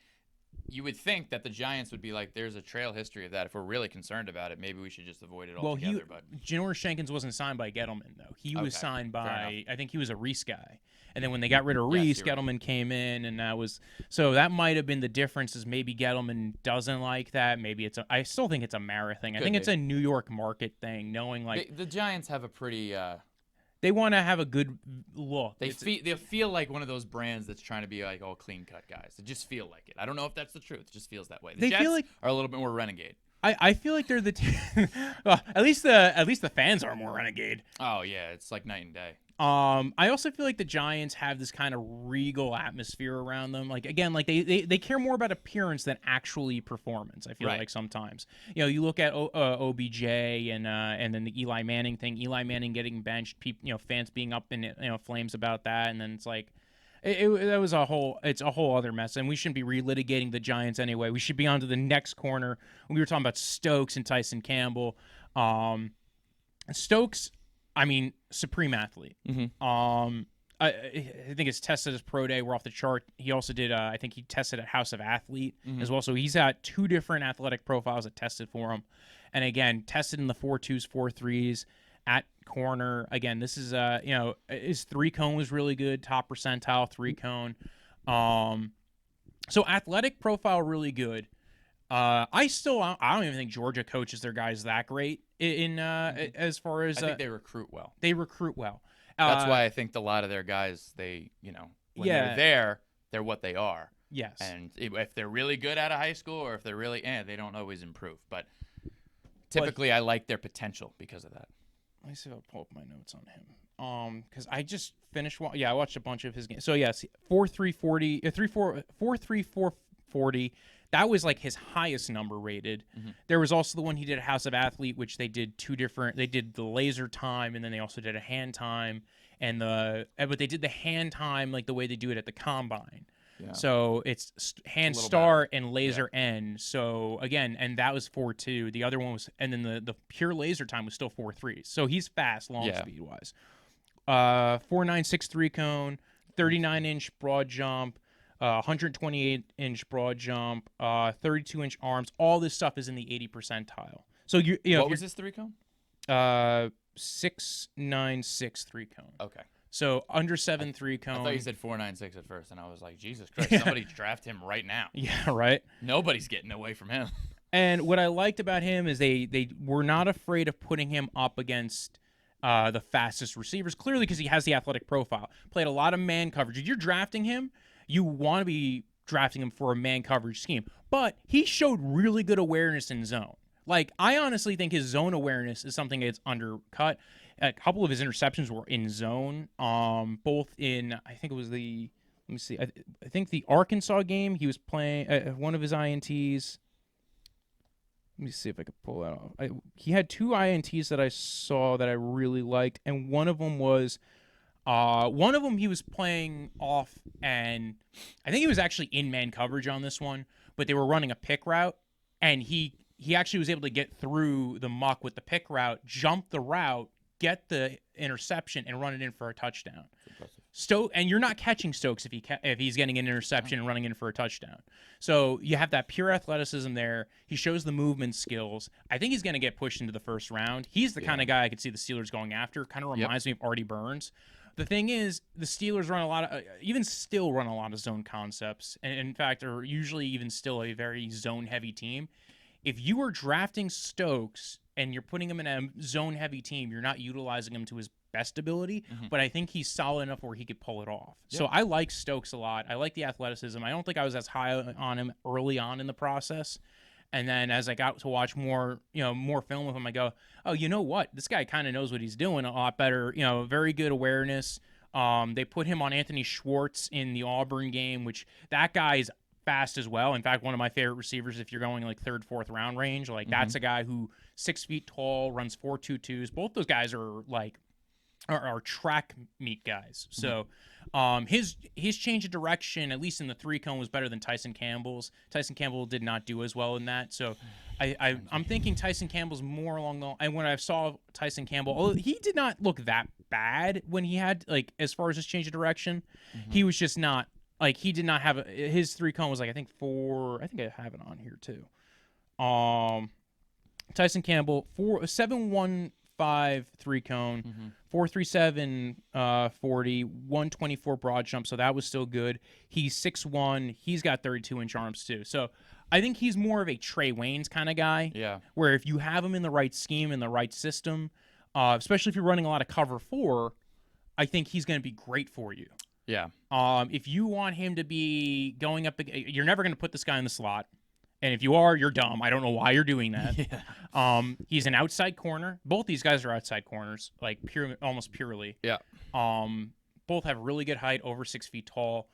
you would think that the Giants would be like, there's a trail history of that. If we're really concerned about it, maybe we should just avoid it altogether. But Janoris Jenkins wasn't signed by Gettleman, though. He was signed by, I think he was a Reese guy. And then when they got rid of Reese, Gettleman came in, and that might have been the difference. Is maybe Gettleman doesn't like that. Maybe I still think it's a Mara thing. I think it's a New York market thing, knowing like the Giants have a pretty. They want to have a good look. They feel like one of those brands that's trying to be like all clean cut guys. They just feel like it. I don't know if that's the truth. It just feels that way. The Jets are a little bit more renegade. I feel like they're the well, at least the fans are more renegade. Oh yeah, it's like night and day. I also feel like the Giants have this kind of regal atmosphere around them. Like again, like they care more about appearance than actually performance. I feel like sometimes, you look at OBJ and then the Eli Manning thing. Eli Manning getting benched, fans being up in flames about that, and then it's like. It's a whole other mess, and we shouldn't be relitigating the Giants anyway. We should be on to the next corner. We were talking about Stokes and Tyson Campbell. Stokes, I mean, supreme athlete. I think it's tested his pro day. We're off the chart. He also did, I think he tested at House of Athlete as well. So he's got 2 different athletic profiles that tested for him. And again, tested in the 4.2s, 4.3s at corner. Again, this is, his 3-cone was really good. Top percentile 3-cone. So athletic profile, really good. I don't even think Georgia coaches their guys that great in as far as. I think they recruit well. They recruit well. That's why I think a lot of their guys, when they're there, they're what they are. Yes. And if they're really good out of high school, or if they're really, they don't always improve. But typically, I like their potential because of that. Let me see if I'll pull up my notes on him. Because I just finished. I watched a bunch of his games. So yes, 4.340, 4.40. That was like his highest number rated. There was also the one he did at House of Athlete, which they did 2 different. They did the laser time, and then they also did a hand time, but they did the hand time like the way they do it at the combine. Yeah. So it's hand start and laser end. So again, and that was 4.2. The other one was, and then the pure laser time was still 4.3. So he's fast, long speed wise. 4.96 3-cone, 39-inch broad jump, 128-inch broad jump, 32-inch arms. All this stuff is in the 80 percentile. So what was this 3-cone? 6.96 3-cone. Okay. So under 7 3-cone. I thought you said 4.96 at first, and I was like, Jesus Christ, somebody draft him right now. Yeah, right. Nobody's getting away from him. And what I liked about him is they were not afraid of putting him up against the fastest receivers, clearly because he has the athletic profile. Played a lot of man coverage. If you're drafting him, you want to be drafting him for a man coverage scheme. But he showed really good awareness in zone. Like, I honestly think his zone awareness is something that's undercut. A couple of his interceptions were in zone, both in, I think it was let me see, I think the Arkansas game, he was playing one of his INTs. Let me see if I could pull that off. He had 2 INTs that I saw that I really liked, and one of them he was playing off, and I think he was actually in man coverage on this one, but they were running a pick route, and he actually was able to get through the muck with the pick route, jump the route, get the interception, and run it in for a touchdown. And you're not catching Stokes if he's getting an interception and running in for a touchdown. So you have that pure athleticism there. He shows the movement skills. I think he's going to get pushed into the first round. He's the kind of guy I could see the Steelers going after. Kind of reminds me of Artie Burns. The thing is, the Steelers run a lot of zone concepts, and in fact are usually even still a very zone-heavy team. If you are drafting Stokes and you're putting him in a zone-heavy team, you're not utilizing him to his best ability, but I think he's solid enough where he could pull it off. Yep. So I like Stokes a lot. I like the athleticism. I don't think I was as high on him early on in the process. And then as I got to watch more film with him, I go, oh, you know what? This guy kind of knows what he's doing a lot better. Very good awareness. They put him on Anthony Schwartz in the Auburn game, which that guy is fast as well. In fact, one of my favorite receivers, if you're going like 3rd, 4th round range, like that's a guy who 6 feet tall, runs 4.22s. Both those guys are like are track meet guys. So his change of direction, at least in the 3-cone, was better than Tyson Campbell's. Tyson Campbell did not do as well in that. So I'm thinking Tyson Campbell's more along the. And when I saw Tyson Campbell, although he did not look that bad when he had like as far as his change of direction, he was just not like he did not have his 3-cone was like I think I have it on here too. Tyson Campbell 7.15 3-cone, 4.37 40, 124 broad jump. So that was still good. He's 6'1". He's got 32-inch arms too. So I think he's more of a Trey Waynes kind of guy. Yeah. Where if you have him in the right scheme, in the right system, especially if you're running a lot of cover 4, I think he's going to be great for you. Yeah. If you want him to be going up, you're never going to put this guy in the slot. And if you are, you're dumb. I don't know why you're doing that. Yeah. He's an outside corner. Both these guys are outside corners, like almost purely. Yeah. Both have really good height, over 6 feet tall.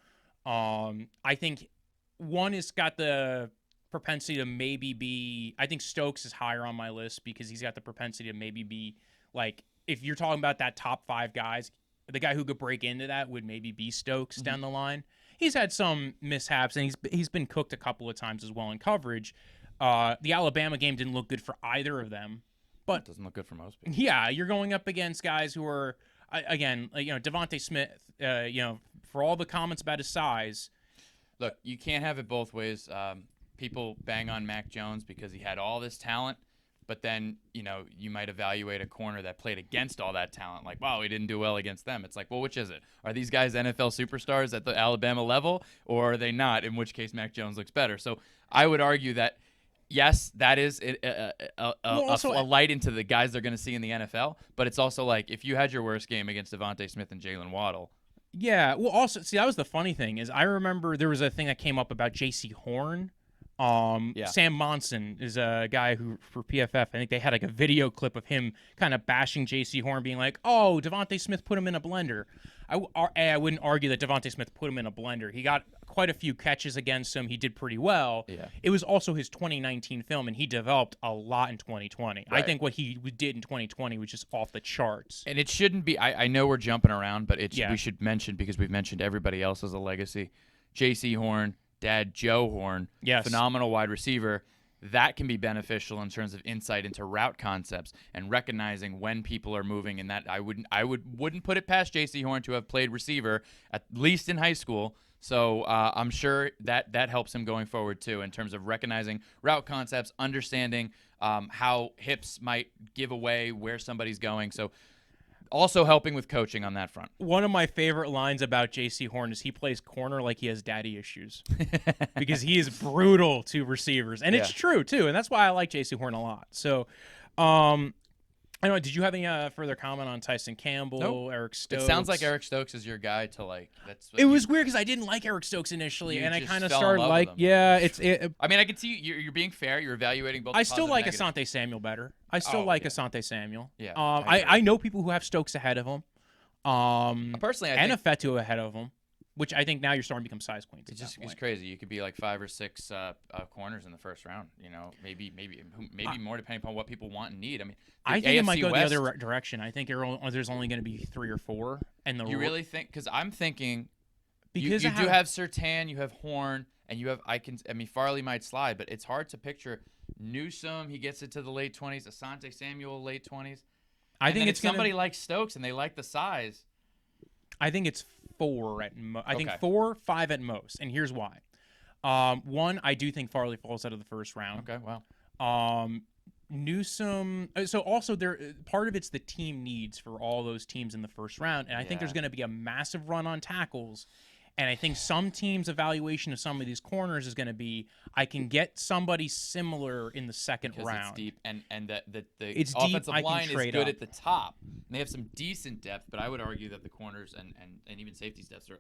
I think one has got the propensity to maybe be. I think Stokes is higher on my list because he's got the propensity to maybe be like if you're talking about that top 5 guys, the guy who could break into that would maybe be Stokes down the line. He's had some mishaps, and he's been cooked a couple of times as well in coverage. The Alabama game didn't look good for either of them, but it doesn't look good for most people. Yeah, you're going up against guys who are again, Devontae Smith. For all the comments about his size, look, you can't have it both ways. People bang on Mac Jones because he had all this talent, but then you might evaluate a corner that played against all that talent. Like, wow, he didn't do well against them. It's like, well, which is it? Are these guys NFL superstars at the Alabama level, or are they not? In which case, Mac Jones looks better. So I would argue that, yes, that is a light into the guys they're going to see in the NFL, but it's also like if you had your worst game against Devontae Smith and Jalen Waddle. Yeah, well, also, see, that was the funny thing is I remember there was a thing that came up about J.C. Horn. Sam Monson is a guy who, for PFF, I think they had like a video clip of him kind of bashing J.C. Horn, being like, oh, Devontae Smith put him in a blender. I wouldn't argue that Devontae Smith put him in a blender. He got quite a few catches against him. He did pretty well. Yeah. It was also his 2019 film, and he developed a lot in 2020. Right. I think what he did in 2020 was just off the charts. And it shouldn't be. I know we're jumping around, but we should mention, because we've mentioned everybody else as a legacy. J.C. Horn, Dad Joe Horn, phenomenal wide receiver. That can be beneficial in terms of insight into route concepts and recognizing when people are moving. And that I wouldn't put it past J.C. Horn to have played receiver at least in high school. So I'm sure that helps him going forward too in terms of recognizing route concepts, understanding how hips might give away where somebody's going. So also helping with coaching on that front. One of my favorite lines about J.C. Horn is he plays corner like he has daddy issues because he is brutal to receivers. And it's true, too. And that's why I like J.C. Horn a lot. So, I know. Did you have any further comment on Tyson Campbell, Nope. Eric Stokes? It sounds like Eric Stokes is your guy to like. It was weird because I didn't like Eric Stokes initially, and I kind of fell in started love like, with him. I mean, I can see you're being fair. You're evaluating both. I still like positive and Asante Samuel better. I still like Asante Samuel. Yeah, I know people who have Stokes ahead of him. Personally, I and think Afetu ahead of him, which I think now you're starting to become size queens. It's crazy. You could be like 5 or 6 corners in the first round. Maybe more depending upon what people want and need. I mean, I think AFC it might go West, the other direction. I think there's only going to be 3 or 4. And you really think? Because I'm thinking because you do have Surtain, you have Horn, and you have Farley might slide, but it's hard to picture Newsome. He gets it to the late 20s. Asante Samuel, late 20s. I think it's somebody like Stokes, and they like the size. I think it's 4 at most. I think Okay. 4, 5 at most, and here's why. One, I do think Farley falls out of the first round. Okay, wow. Newsome. So also part of it's the team needs for all those teams in the first round, and I think there's going to be a massive run on tackles. And I think some teams' evaluation of some of these corners is going to be, I can get somebody similar in the second round. It's deep, and the It's offensive deep, I can line is trade good up. at the top. And they have some decent depth, but I would argue that the corners and even safeties depth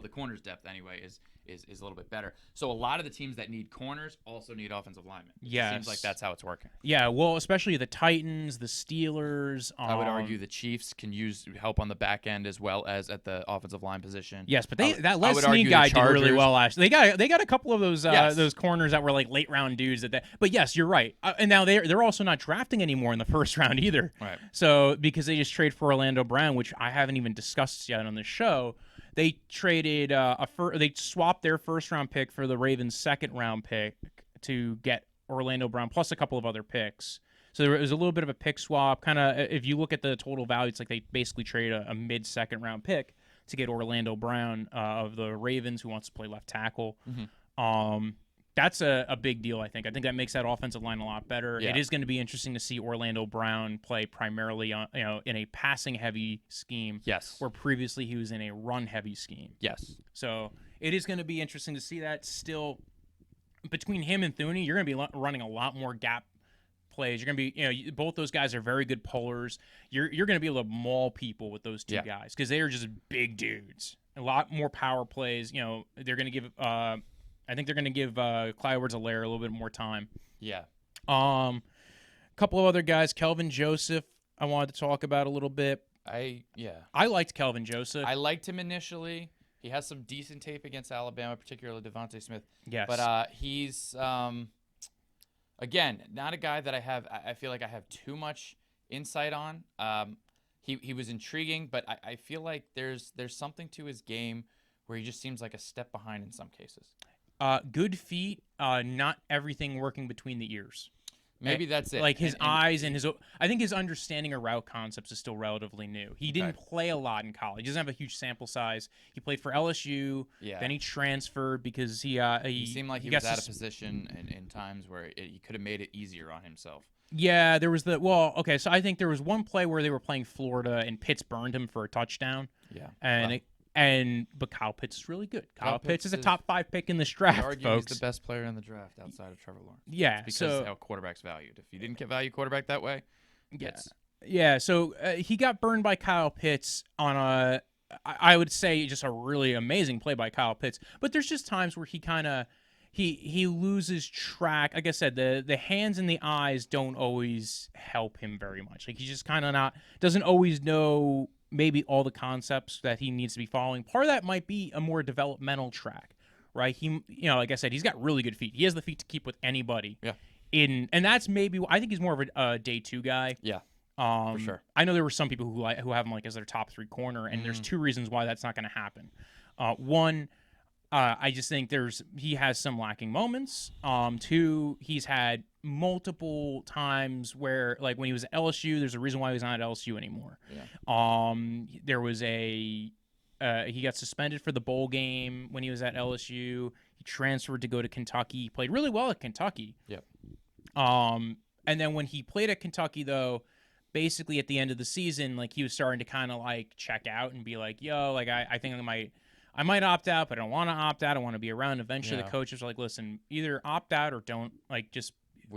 the corners depth anyway is a little bit better. So a lot of the teams that need corners also need offensive linemen. Yes. It seems like that's how it's working. Yeah, well, especially the Titans, the Steelers. I would argue the Chiefs can use help on the back end as well as at the offensive line position. Yes, but that I would argue Snead guy the did really Chargers- well last. They got a couple of those Yes. those corners that were like late round dudes but yes, you're right. And now they're also not drafting anymore in the first round either. Right. So because they just trade for Orlando Brown, which I haven't even discussed yet on the show. They traded they swapped their first round pick for the Ravens' second round pick to get Orlando Brown plus a couple of other picks. So there was a little bit of a pick swap. Kind of, if you look at the total value, it's like they basically traded a mid-second round pick to get Orlando Brown of the Ravens, who wants to play left tackle. That's a big deal, I think. I think that makes that offensive line a lot better. Yeah. It is going to be interesting to see Orlando Brown play primarily in a passing-heavy scheme. Yes. Where previously he was in a run-heavy scheme. Yes. So it is going to be interesting to see that. Still, between him and Thuney, you're going to be running a lot more gap plays. You're going to be, both those guys are very good pullers. You're going to be able to maul people with those two guys because they are just big dudes. A lot more power plays. They're going to give. I think they're going to give Clyde Edwards-Helaire a little bit more time. Yeah. A couple of other guys, Kelvin Joseph, I wanted to talk about a little bit. I liked Kelvin Joseph. I liked him initially. He has some decent tape against Alabama, particularly Devontae Smith. Yes. But he's again not a guy that I feel like I have too much insight on. He was intriguing, but I feel like there's something to his game where he just seems like a step behind in some cases. Good feet, not everything working between the ears. Maybe that's it. Like his eyes and I think his understanding of route concepts is still relatively new. He didn't play a lot in college. He doesn't have a huge sample size. He played for LSU. Yeah. Then he transferred because he seemed like he was out of position in times where he could have made it easier on himself. Yeah, there was so I think there was one play where they were playing Florida and Pitts burned him for a touchdown. Yeah. But Kyle Pitts is really good. Kyle Pitts is a top 5 pick in this draft, argue folks. He's the best player in the draft outside of Trevor Lawrence. Yeah, it's because how quarterback's valued. If you didn't get value quarterback that way, So he got burned by Kyle Pitts on I would say just a really amazing play by Kyle Pitts. But there's just times where he kind of he loses track. Like I said, the hands and the eyes don't always help him very much. Like he just kind of doesn't always know maybe all the concepts that he needs to be following. Part of that might be a more developmental track, right? He, like I said, he's got really good feet. He has the feet to keep with anybody. Yeah. And that's maybe, I think he's more of a day 2 guy. Yeah. For sure. I know there were some people who have him like as their top 3 corner, and there's 2 reasons why that's not going to happen. One, I just think he has some lacking moments. 2, he's had multiple times where, like when he was at LSU, there's a reason why he's not at LSU anymore. Yeah. There was he got suspended for the bowl game when he was at LSU. He transferred to go to Kentucky. He played really well at Kentucky. Yep. And then when he played at Kentucky, though, basically at the end of the season, like he was starting to kind of like check out and be like, yo, like I think I might opt out, but I don't want to opt out. I want to be around. Eventually, the coaches are like, listen, either opt out or don't. Like, just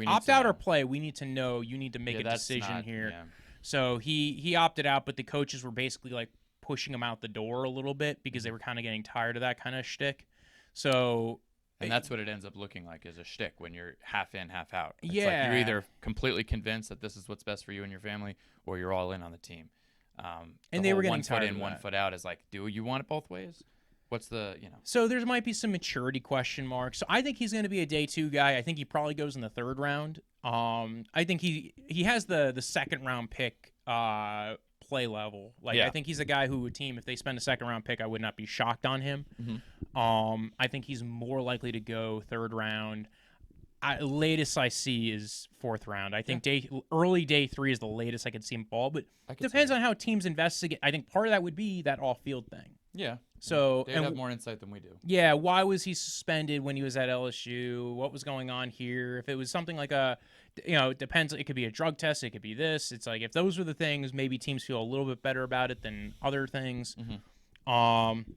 opt out or play. We need to know. You need to make a decision here. Yeah. So he opted out, but the coaches were basically like pushing him out the door a little bit because they were kind of getting tired of that kind of shtick. So. And that's what it ends up looking like, is a shtick when you're half in, half out. It's yeah. like you're either completely convinced that this is what's best for you and your family, or you're all in on the team. And they were getting 1 tired foot in, of 1 that. foot out is like, do you want it both ways? What's the, So there might be some maturity question marks. So I think he's going to be a day 2 guy. I think he probably goes in the 3rd round. I think he has the second round pick play level. Like I think he's a guy who a team, if they spend a second round pick, I would not be shocked on him. Mm-hmm. I think he's more likely to go 3rd round. Latest I see is 4th round. I think early day 3 is the latest I could see him fall, but depends on how teams investigate. I think part of that would be that off-field thing. Yeah. So they have more insight than we do. Yeah. Why was he suspended when he was at LSU? What was going on here? If it was something like it depends. It could be a drug test. It could be this. It's like if those are the things, maybe teams feel a little bit better about it than other things. Mm-hmm.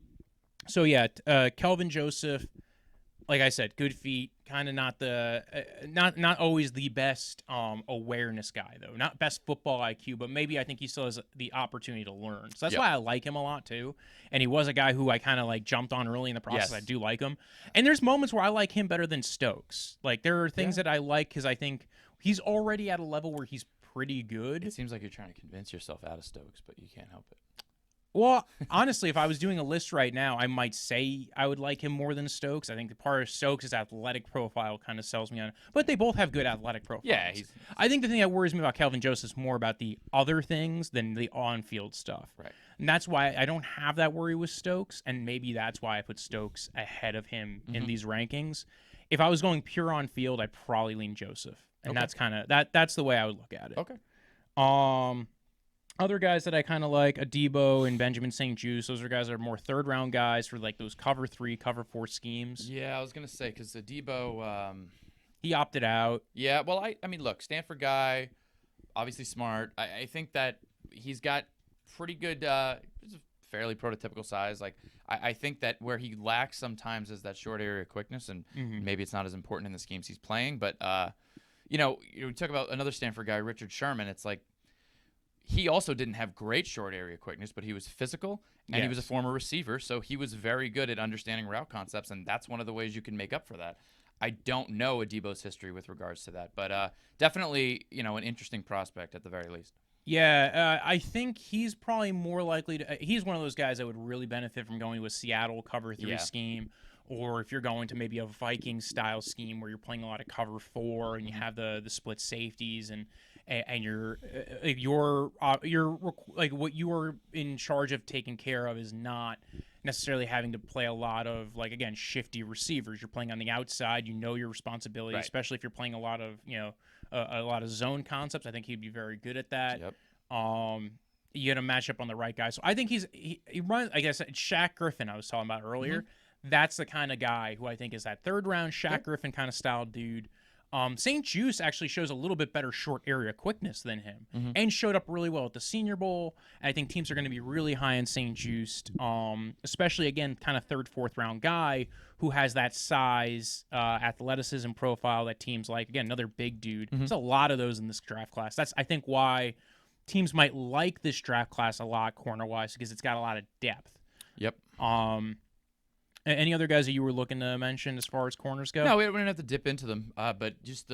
So yeah, Kelvin Joseph, like I said, good feet. Kind of not not always the best awareness guy though. Not best football IQ, but maybe I think he still has the opportunity to learn. So that's why I like him a lot too. And he was a guy who I kind of like jumped on early in the process. Yes. I do like him. And there's moments where I like him better than Stokes. Like there are things that I like because I think he's already at a level where he's pretty good. It seems like you're trying to convince yourself out of Stokes, but you can't help it. Well, honestly, if I was doing a list right now, I might say I would like him more than Stokes. I think the part of Stokes' athletic profile kind of sells me on it. But they both have good athletic profiles. Yeah, I think the thing that worries me about Kelvin Joseph is more about the other things than the on-field stuff. Right. And that's why I don't have that worry with Stokes, and maybe that's why I put Stokes ahead of him in these rankings. If I was going pure on-field, I'd probably lean Joseph. And that's kind of that's the way I would look at it. Okay. Other guys that I kind of like, Adebo and Benjamin St. Juste, those are guys that are more third-round guys for like those cover 3, cover 4 schemes. Yeah, I was gonna say because Adebo, He opted out. yeah. Well, I mean, look, Stanford guy, obviously smart. I think that he's got pretty good, fairly prototypical size. Like I think that where he lacks sometimes is that short area quickness, and maybe it's not as important in the schemes he's playing. But we talk about another Stanford guy, Richard Sherman. It's like, he also didn't have great short area quickness, but he was physical, and he was a former receiver, so he was very good at understanding route concepts, and that's one of the ways you can make up for that. I don't know Adebo's history with regards to that, but definitely, an interesting prospect at the very least. Yeah, I think he's probably more likely to. He's one of those guys that would really benefit from going to a Seattle cover 3 scheme, or if you're going to maybe a Viking style scheme where you're playing a lot of cover 4 and you have the split safeties and you're like what you are in charge of taking care of is not necessarily having to play a lot of, like, again, shifty receivers. You're playing on the outside, your responsibility, especially if you're playing a lot of a lot of zone concepts. I think he'd be very good at that. Yep. You got to match up on the right guy. So I think he runs, I guess, Shaq Griffin I was talking about earlier. That's the kind of guy who I think is that third round Shaq Griffin kind of style dude. St. Juste actually shows a little bit better short area quickness than him and showed up really well at the Senior Bowl. And I think teams are going to be really high in St. Juste, especially, again, kind of third, fourth round guy who has that size, athleticism profile that teams like. Again, another big dude. There's a lot of those in this draft class. That's, I think, why teams might like this draft class a lot corner-wise, because it's got a lot of depth. Yep. Any other guys that you were looking to mention as far as corners go? No, we don't have to dip into them, but just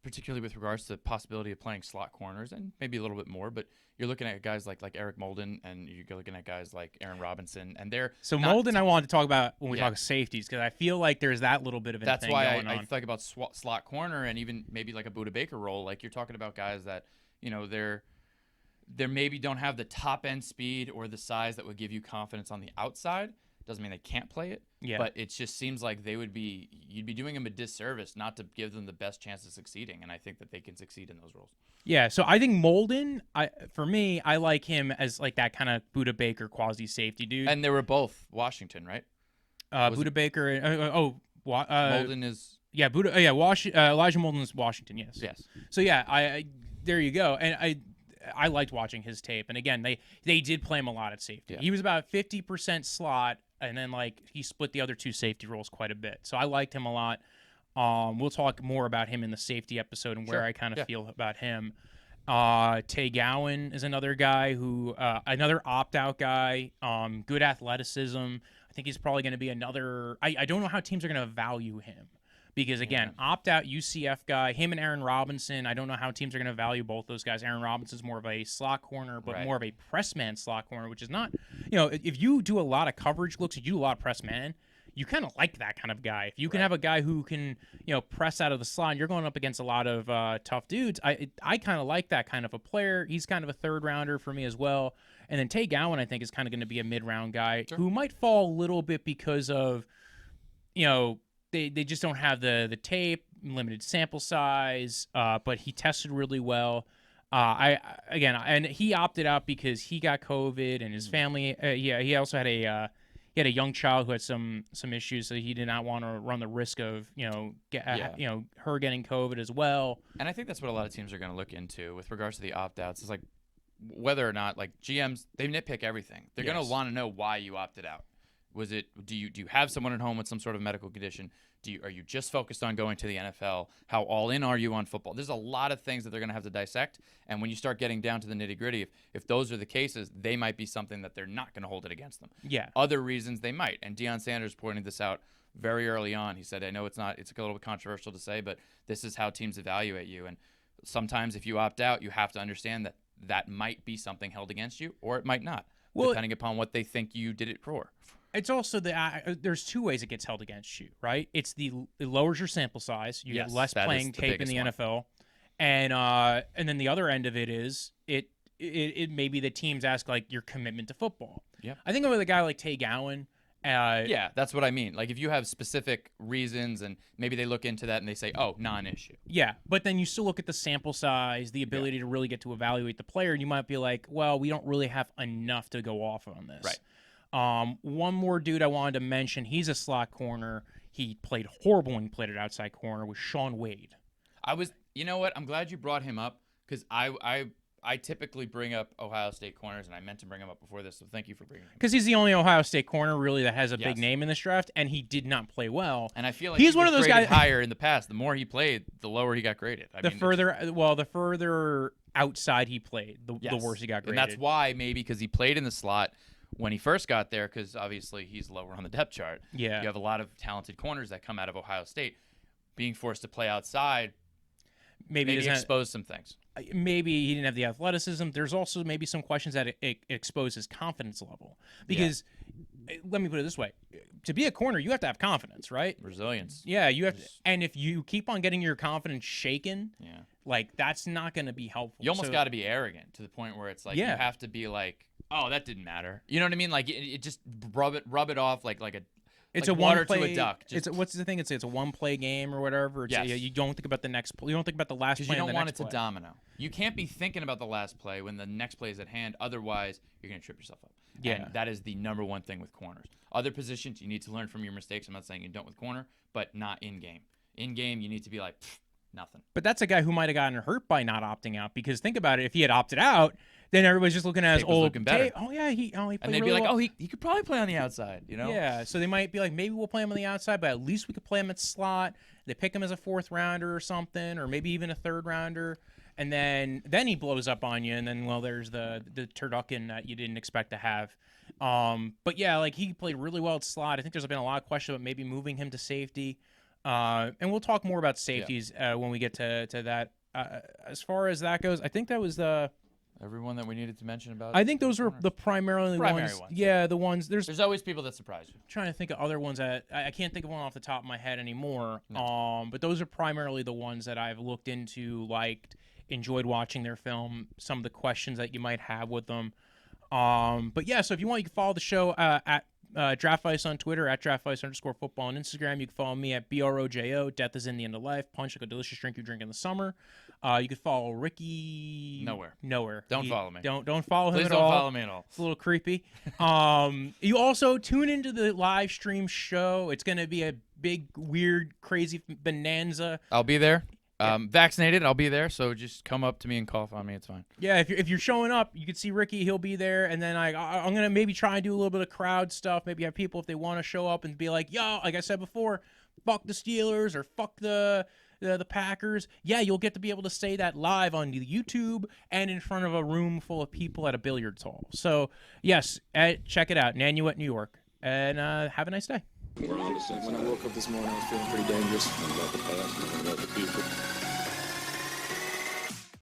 particularly with regards to the possibility of playing slot corners and maybe a little bit more. But you're looking at guys like Eric Molden, and you're looking at guys like Aaron Robinson, and they're Molden. I wanted to talk about when we talk safeties, because I feel like there's that little bit of that's thing why going on. I think about slot corner and even maybe like a Budda Baker role. Like, you're talking about guys that they're maybe don't have the top end speed or the size that would give you confidence on the outside. Doesn't mean they can't play it, but it just seems like you'd be doing them a disservice not to give them the best chance of succeeding, and I think that they can succeed in those roles. Yeah, so I think Molden, for me, I like him as like that kind of Budda Baker quasi safety dude. And they were both Washington, right? Budda Baker, Molden is Elijah Molden is Washington, yes. Yes. So I there you go, and I liked watching his tape, and again, they did play him a lot at safety. He was about 50% slot, and then he split the other 2 safety roles quite a bit. So I liked him a lot. We'll talk more about him in the safety episode and where I kind of feel about him. Tay Gowan is another guy who another opt-out guy. Good athleticism. I think he's probably going to be another. I don't know how teams are going to value him. Because, again, opt-out UCF guy, him and Aaron Robinson, I don't know how teams are going to value both those guys. Aaron Robinson's more of a slot corner, but more of a press man slot corner, which is not, if you do a lot of coverage looks, if you do a lot of press man, you kind of like that kind of guy. If you can have a guy who can, press out of the slot, you're going up against a lot of tough dudes. I kind of like that kind of a player. He's kind of a third rounder for me as well. And then Tay Gowan, I think, is kind of going to be a mid-round guy who might fall a little bit because of, They just don't have the tape, limited sample size, but he tested really well. And he opted out because he got COVID and his family. He also had a young child who had some issues, so he did not want to run the risk of her getting COVID as well. And I think that's what a lot of teams are going to look into with regards to the opt-outs. Is like whether or not, like, GMs, they nitpick everything. They're going to want to know why you opted out. Was it do you have someone at home with some sort of medical condition? Are you just focused on going to the NFL? How all in are you on football? There's a lot of things that they're going to have to dissect. And when you start getting down to the nitty gritty, if those are the cases, they might be something that they're not going to hold it against them. Yeah. Other reasons they might. And Deion Sanders pointed this out very early on. He said, I know it's a little bit controversial to say, but this is how teams evaluate you. And sometimes if you opt out, you have to understand that might be something held against you, or it might not. depending upon what they think you did it for. It's also there's two ways it gets held against you, right? It's it lowers your sample size. You get less playing tape in the NFL, and then the other end of it is it maybe the teams ask like your commitment to football. Yeah, I think with a guy like Tay Gowan. Yeah, that's what I mean. Like if you have specific reasons and maybe they look into that and they say, oh, non-issue. Yeah, but then you still look at the sample size, the ability to really get to evaluate the player, and you might be like, well, we don't really have enough to go off on this. Right. One more dude I wanted to mention, he's a slot corner. He played horrible when he played at outside corner, was Sean Wade. You know what? I'm glad you brought him up because I typically bring up Ohio State corners, and I meant to bring him up before this, so thank you for bringing him up. Because he's the only Ohio State corner really that has a big name in this draft, and he did not play well. And I feel like he's one of those guys higher in the past. The more he played, the lower he got graded. The further outside he played, the worse he got graded. And that's why maybe because he played in the slot when he first got there, because obviously he's lower on the depth chart. Yeah. You have a lot of talented corners that come out of Ohio State. Being forced to play outside maybe expose some things. Maybe he didn't have the athleticism. There's also maybe some questions that it expose his confidence level. Because let me put it this way. To be a corner, you have to have confidence, right? Resilience. Yeah, you have to, and if you keep on getting your confidence shaken, like that's not going to be helpful. You almost got to be arrogant to the point where it's like you have to be like, oh, that didn't matter. You know what I mean? Like it just rub it off like a it's like a water one play, to a duck. It's what's the thing? It's a one play game or whatever. You don't think about the next. You don't think about the last play. Because you don't want it to domino. You can't be thinking about the last play when the next play is at hand. Otherwise, you're going to trip yourself up. Yeah, and that is the number one thing with corners. Other positions, you need to learn from your mistakes. I'm not saying you don't with corner, but not in game. In game, you need to be like nothing. But that's a guy who might have gotten hurt by not opting out. Because think about it, if he had opted out, then everybody's just looking at his old tape. Oh yeah, he played and they'd really be like, well. oh, he could probably play on the outside, you know? Yeah, so they might be like, maybe we'll play him on the outside, but at least we could play him at slot. They pick him as a 4th rounder or something, or maybe even a 3rd rounder, and then he blows up on you, and then there's the turducken that you didn't expect to have. But yeah, like he played really well at slot. I think there's been a lot of questions about maybe moving him to safety, and we'll talk more about safeties when we get to that. As far as that goes, I think that was everyone that we needed to mention about. I think those were the primary ones. Yeah, the ones. There's always people that surprise you. I'm trying to think of other ones that I can't think of one off the top of my head anymore. No. But those are primarily the ones that I've looked into, liked, enjoyed watching their film. Some of the questions that you might have with them. But yeah, so if you want, you can follow the show at Draftvice on Twitter, at Draftvice_football on Instagram. You can follow me at BROJO. Death is in the end of life. Punch like a delicious drink you drink in the summer. You can follow Ricky nowhere. Don't follow me. Don't follow him Please at don't all. follow me at all. It's a little creepy. You also tune into the live stream show. It's going to be a big, weird, crazy bonanza. I'll be there. Vaccinated, I'll be there. So just come up to me and cough on me. It's fine. Yeah, if you're showing up, you can see Ricky. He'll be there, and then I'm gonna maybe try and do a little bit of crowd stuff. Maybe have people if they want to show up and be like, "Yo," like I said before, fuck the Steelers or fuck the Packers. Yeah, you'll get to be able to say that live on YouTube and in front of a room full of people at a billiards hall. So yes, check it out, Nanuet, New York, and have a nice day. When I woke up this morning, I was feeling pretty dangerous. About the past and about the future.